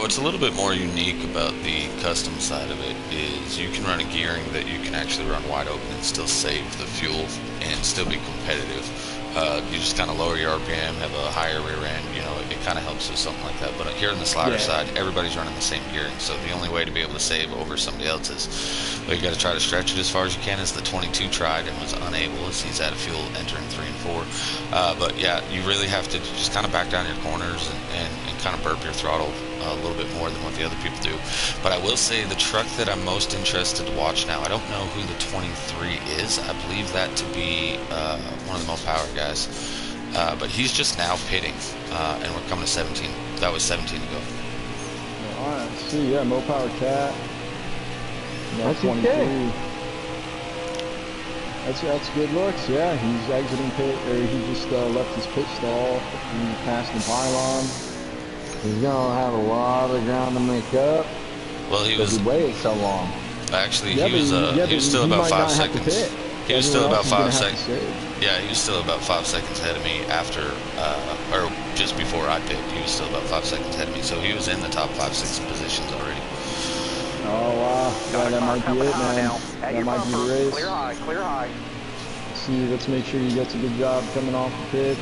what's a little bit more unique about the custom side of it is you can run a gearing that you can actually run wide open and still save the fuel and still be competitive. You just kind of lower your RPM, have a higher rear end, you know, it kind of helps with something like that. But here on the slider side, everybody's running the same gearing, so the only way to be able to save over somebody else's, well, you got to try to stretch it as far as you can. As the 22 tried and was unable, as he's out of fuel entering 3 and 4. But yeah, you really have to just kind of back down your corners and kind of burp your throttle a little bit more than what the other people do. But I will say the truck that I'm most interested to watch now, I don't know who the 23 is. I believe that to be one of the most power guys. But he's just now pitting, and we're coming to 17. That was 17 to go. Alright, let's see, yeah, Mo Power Cat. That's 23. okay. That's good looks, yeah. He's exiting pit, or he just left his pit stall and passed the pylon. He's gonna have a lot of ground to make up. Well, he waited so long. Actually, he was still about 5 seconds. He was still about 5 seconds. Yeah, he was still about 5 seconds ahead of me after, or just before I picked. He was still about 5 seconds ahead of me, so he was in the top 5-6 positions already. Oh wow! Yeah, that might be it, man. At That your might be bumper. the race. Clear high, clear high. See, let's make sure he gets a good job coming off the pits.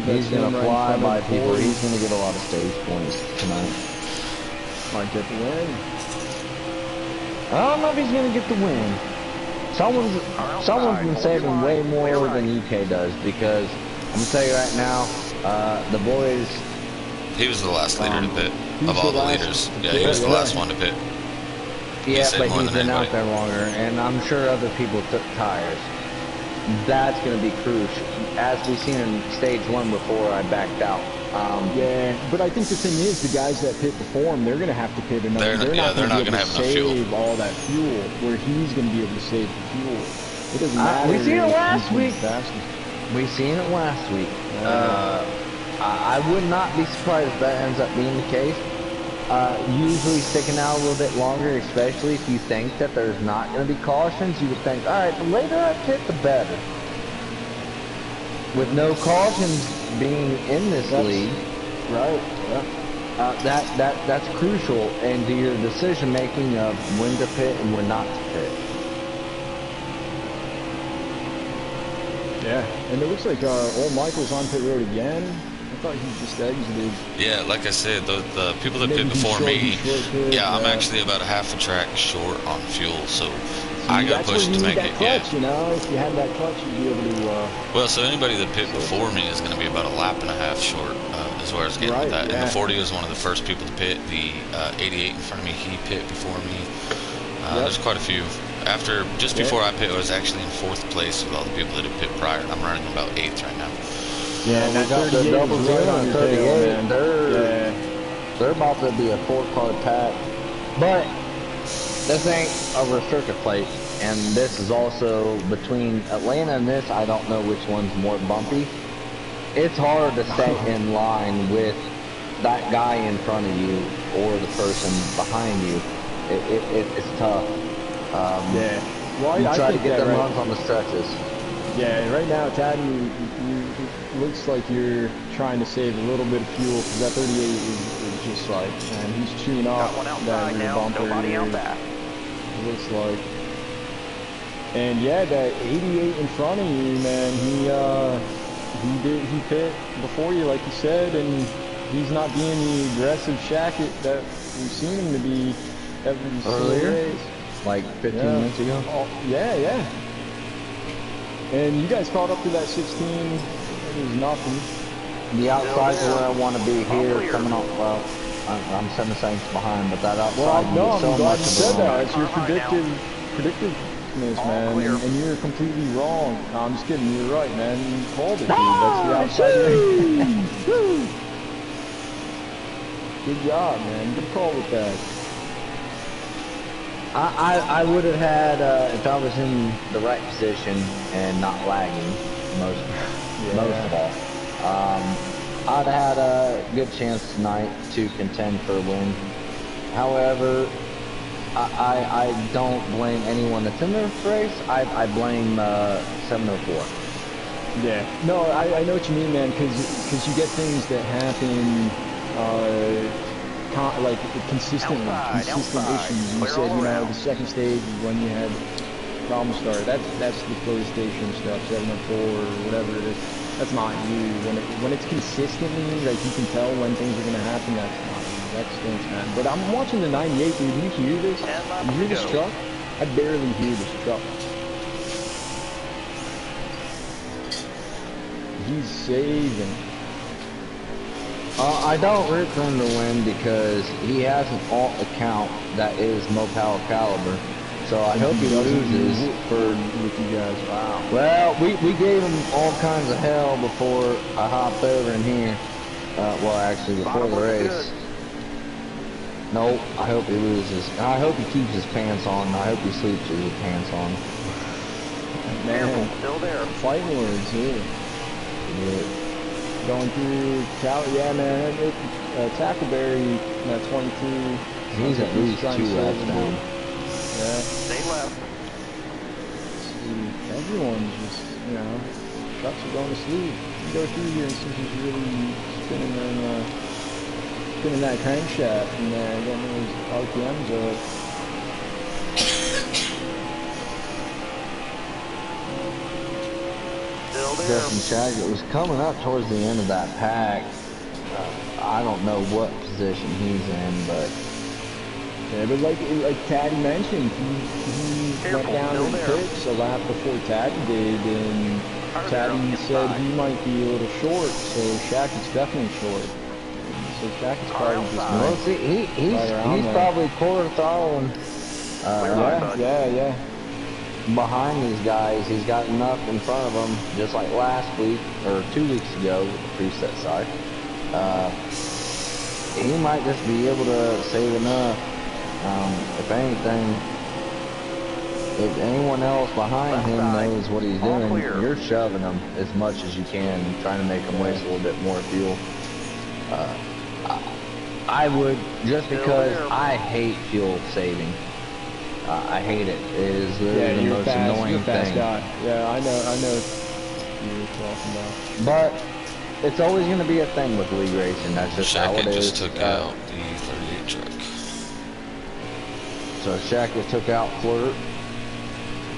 He's going to fly by people. He's going to get a lot of stage points tonight. Might get the win. I don't know if he's going to get the win. Someone's been saving way more than EK does, because I'm going to tell you right now, the boys... He was the last leader to pit of all the leaders. Yeah, he was the last one to pit. Yeah, but he's been out there longer, and I'm sure other people took tires. That's going to be crucial. As we've seen in stage 1 before I backed out. Yeah, but I think the thing is, the guys that pit before him, they're going to have to pit another. They're not going to have enough fuel. Save all that fuel, where he's going to be able to save the fuel. It doesn't matter. We seen it last week. Fastest. We seen it last week. I would not be surprised if that ends up being the case. Usually sticking out a little bit longer, especially if you think that there's not going to be cautions, you would think, all right, the later I pit, the better. With no cautions being in this league, right? Yeah. That's crucial into your decision making of when to pit and when not to pit. Yeah, and it looks like old Michael's on pit road again. I thought he just exited. Yeah, like I said, the people that pit before me, yeah, I'm actually about a half a track short on fuel, so I got pushed to make it. Clutch, you know, if you had that clutch, you'd be able to. Well, so anybody that pit before me is going to be about a lap and a half short, is where I was getting with that. Yeah. And the 40 was one of the first people to pit. The 88 in front of me, he pit before me. There's quite a few. Just before I pit, I was actually in 4th place with all the people that had pit prior, and I'm running about 8th right now. Yeah, and we got the double zero and 38. They're about to be a 4-car pack. But this ain't a restrictor plate, and this is also between Atlanta and this. I don't know which one's more bumpy. It's hard to stay in line with that guy in front of you or the person behind you. It's tough. Yeah. Well, you I try to think get them right, runs on the stretches. Yeah, right now, Tad, it looks like you're trying to save a little bit of fuel, because that 38 is just like, man, he's chewing off that rear bumper. It looks like. And yeah, that 88 in front of you, man, he pit before you, like you said, and he's not being the aggressive shacket that we've seen him to be every single race. Like 15 minutes ago? Oh, yeah. And you guys caught up to that 16. It was nothing. The outside's where I want to be here, coming off. Well, I'm 7 seconds behind, but that outside. Well, no, I'm glad you said that. It's your predictiveness, man, and you're completely wrong. No, I'm just kidding. You're right, man. You called it, dude. That's the outside. Good job, man. Good call with that. I would have had, if I was in the right position and not lagging, most of all, I'd have had a good chance tonight to contend for a win. However, I don't blame anyone that's in this race. I blame 704. Yeah. No, I know what you mean, man, because you get things that happen, like consistent issues. You said, you know, the second stage when you had problem start. That's the PlayStation stuff, 704 or whatever it is. That's not you. When it's consistently, like, you can tell when things are gonna happen. That's not you. That stinks, man. But I'm watching the 98, dude. You hear this? You hear this truck? I barely hear this truck. He's saving. I don't root for him to win because he has an alt account that is Mopal caliber. So I hope he loses with you guys. Wow. Well, we gave him all kinds of hell before I hopped over in here. Well, actually, before the race. Nope, I hope he loses. I hope he keeps his pants on. I hope he sleeps with his pants on. Man, still there. Fighting words, yeah. Going through yeah, man. Tackleberry, that 22. He's at least 2 laps down. Yeah. Stay left. Everyone's just, you know, trucks are going to sleep. You go through here and see who's really spinning in spinning that crankshaft and getting those RPMs up. Still there. Justin Shaggett was coming up towards the end of that pack. I don't know what position he's in, but Yeah, but like Taddy mentioned, he went down in pits a lap before Taddy did, and Taddy said he might be a little short, so Shackett's definitely short. So Shackett's probably just well, see, he's probably quarter throttling. yeah. Behind these guys, he's got enough in front of him, just like last week or 2 weeks ago with the preset side. He might just be able to save enough. If anything, if anyone else behind him knows what he's doing, you're shoving him as much as you can, trying to make him waste a little bit more fuel. I would, just because I hate fuel saving. I hate it. It is literally the most annoying thing. Guy. Yeah, I know what you're talking about. But it's always going to be a thing with league racing. That's just how it Shackett is. just took out the 38 truck. So Shackett took out Flirt.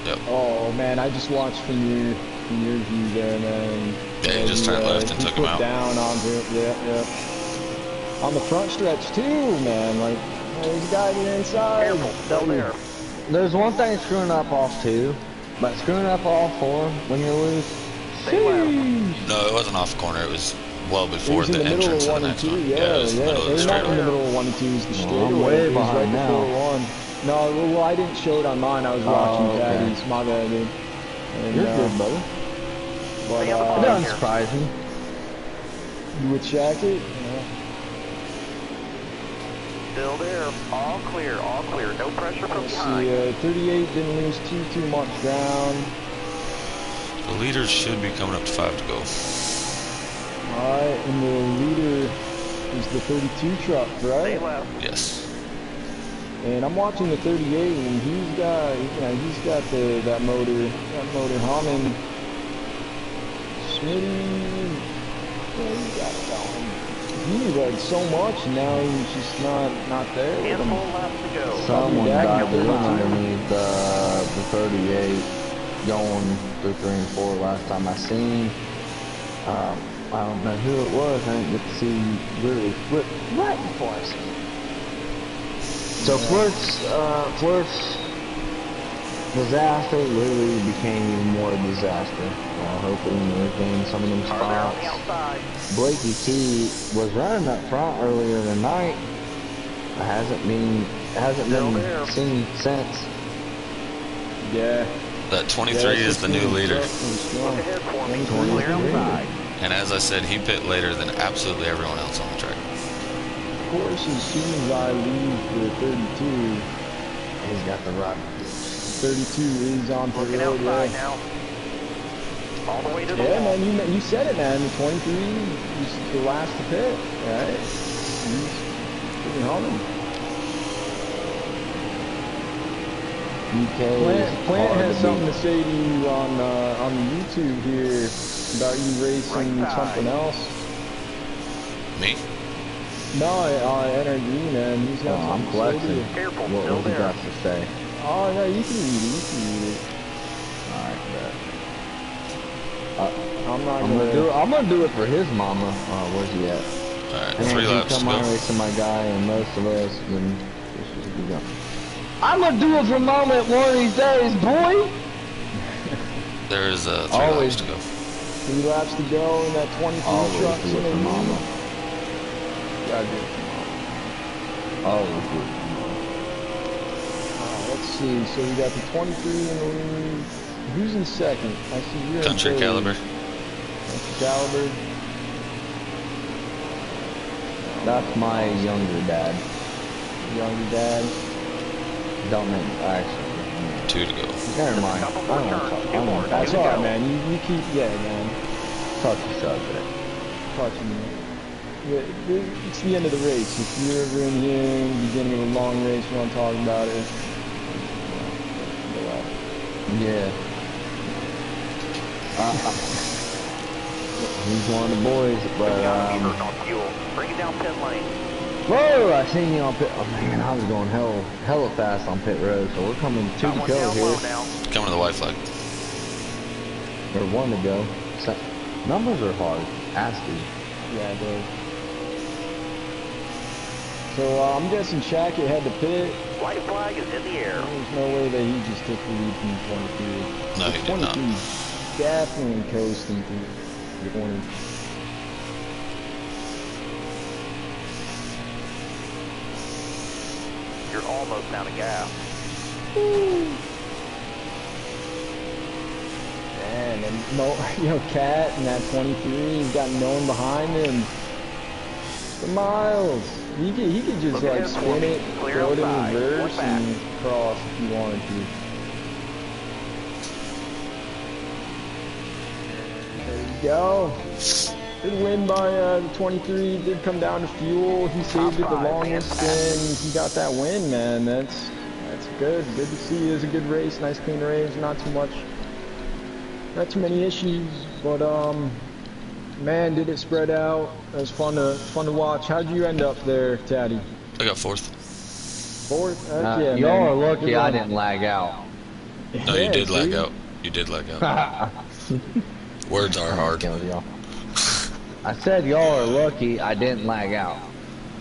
Yep. Oh man, I just watched from your view there, man. Yeah, he just turned left and took him out. Down onto it. Yeah. On the front stretch too, man. Like there's a guy there inside. Careful, still there. There's one thing screwing up off 2, but screwing up off 4 when you're loose. No, it wasn't off the corner. It was well before the entrance of to the next one. Yeah, it was the middle of the not in straightaway. the middle of 1 and 2 is the straightaway. I'm way It was behind right now. before 1. No, well, I didn't show it on mine. I was watching okay. Daddy's. My bad, dude. And, You're good, brother. But, It doesn't surprise me. You with Shackett? Still there. All clear, all clear. No pressure from Let's behind. see, 38 didn't lose too much ground. The leaders should be coming up to 5 to go. Alright, and the leader is the 32 truck, Stay right? left. Yes. And I'm watching the 38, and he's got that motor humming. Smitty, yeah, he's got it going. He led so much, and now he's just not there. Handful laps to go. Someone back got up the behind. underneath the 38 going through 3 and 4 last time I seen. I don't know who it was. I didn't get to see literally flip right before I seen it. So Flirt's disaster literally became even more disaster. Hopefully we regain some of them Car there on spots. the outside. Blakey T was running up front earlier tonight. Hasn't been seen since. Yeah. That 23 is the new leader. Look ahead for me. Clear outside. And as I said, he pit later than absolutely everyone else on the track. Of course, as soon as I leave the 32, He's got the run. 32 is on for Looking the road, outside yeah. now. All the way to the Yeah, wall. man, you said it, man. The 23 is the last to pit, right? He's freaking humming. UK Plant has something to say to you on the YouTube here about you racing Right side. something else. Me? No, NRG, man. He's got I'm something to say to flexing. you. Careful, What still was he there. got to say? Oh, no, you can read it. Alright, bet. I'm not I'm gonna gonna do it for his mama. Where's he at? Alright, And 3 if laps he to come on go. racing my guy and most of us, then this is a good go. I'm gonna do it for mama one of these days, boy! There is 3 Always. laps to go. 3 laps to go in that 23 Always trucks do in it the for mama. lead. Gotta do it for Always do it for Let's see. So we got the 23 in the lead. Who's in second? I see you're Country in third. Caliber. Country Caliber. mama. That's my younger dad. Younger dad. Don't make actually. 2 to go. Never mind. I don't want to talk. I don't want to That's talk. all right, man. You keep, yeah, man. Talk to subject. Touching it. It's the end of the race. If you're ever in here, beginning of a long race, you want to talk about it. Go out. Yeah. He's one of the boys, but Got a on fuel. Bring it down pit lane. Whoa, I seen you on pit. Oh man, I was going hella fast on pit road, so we're coming 2 to go here. Coming to the white flag. Or 1 to go. So, numbers are hard. ASCII. Yeah, it does. So I'm guessing Shaq had to pit. White flag is in the air. There's no way that he just took the lead from 23. No, he did not. 23 definitely coasting through the corner. You're almost out of gas. Man, and Cat and that 23, he's got no one behind him. The Miles, he could just like spin it, throw it in reverse, and cross if he wanted to. There you go. Good win by the 23. Did come down to fuel. He saved it the longest, and he got that win, man. That's good. Good to see. It was a good race. Nice clean race. Not too many issues, but man, did it spread out. It was fun to watch. How'd you end up there, Taddy? I got 4th. 4th? Yeah, y'all are lucky Good I run. didn't lag out. No, you did lag out. You did lag out. Words are hard. I said y'all are lucky I didn't lag out.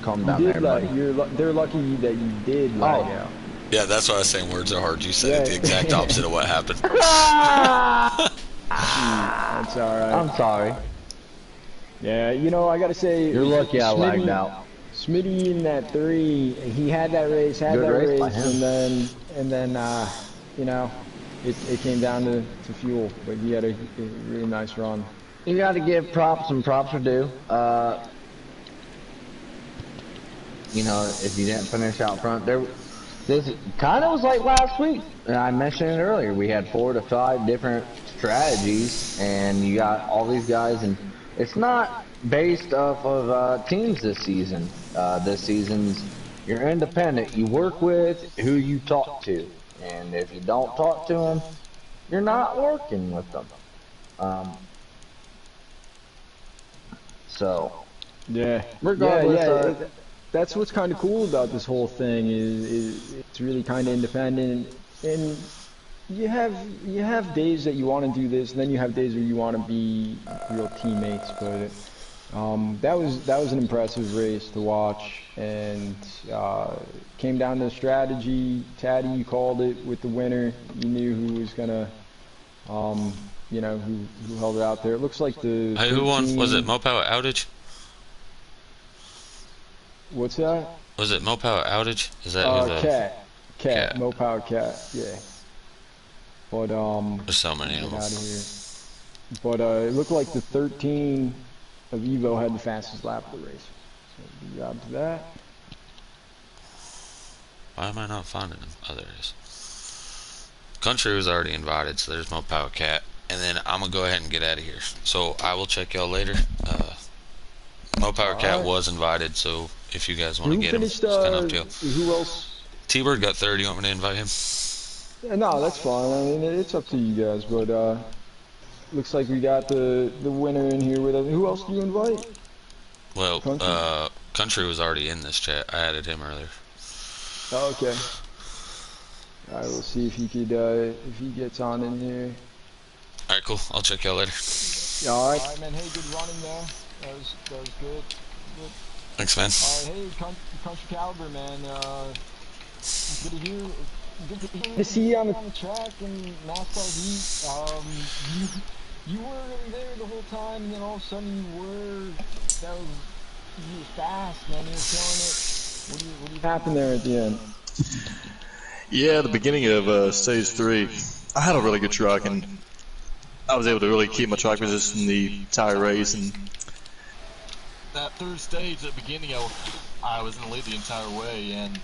Calm down there, buddy. They're lucky that you did lag out. Yeah, that's why I was saying words are hard. You said it the exact opposite of what happened. That's alright. I'm sorry. Yeah, I gotta say, You're lucky I lagged out. Smitty in that 3, he had that race, Good race by him. and then it came down to fuel, but he had a really nice run. You got to give props and props are due. If you didn't finish out front, this kind of was like last week. I mentioned it earlier. We had 4 to 5 different strategies, and you got all these guys, and it's not based off of teams this season. This season's you're independent. You work with who you talk to, and if you don't talk to them, you're not working with them. So, yeah, regardless, that's what's kind of cool about this whole thing is it's really kind of independent, and you have days that you want to do this, and then you have days where you want to be real teammates. But that was an impressive race to watch, and came down to strategy. Taddy, you called it with the winner. You knew who was gonna. Who held it out there. It looks like the... Hey, who won? Was it Mopower Outage? What's that? Was it Mopower Outage? Is that who the... Cat. Mopower Cat, yeah. But, there's so many of them. Out of here. But, it looked like the 13 of Evo had the fastest lap of the race. So, good job to that. Why am I not finding them? Oh, there it is. Country was already invited, so there's Mopower Cat. And then I'm going to go ahead and get out of here. So I will check y'all later. Mopower Cat was invited, so if you guys want to get him, it's kind of up to you. Who else? T-Bird got 30. You want me to invite him? No, that's fine. I mean, it's up to you guys. But looks like we got the winner in here with us. Who else do you invite? Well, Country was already in this chat. I added him earlier. Oh, okay. All right, we'll see if he could, if he gets on in here. All right, cool. I'll check y'all later. All right, man. Hey, good running there. That was good. Thanks, man. All right, hey, Country Caliber, man. Good to see you on the track in NASCAR Heat. You were there the whole time, and then all of a sudden you were fast, man. You were killing it. What happened there at the end? Yeah, the beginning of stage 3, I had a really good truck, and I was able to really keep my track position the entire race. And that third stage, at the beginning, I was in the lead the entire way, and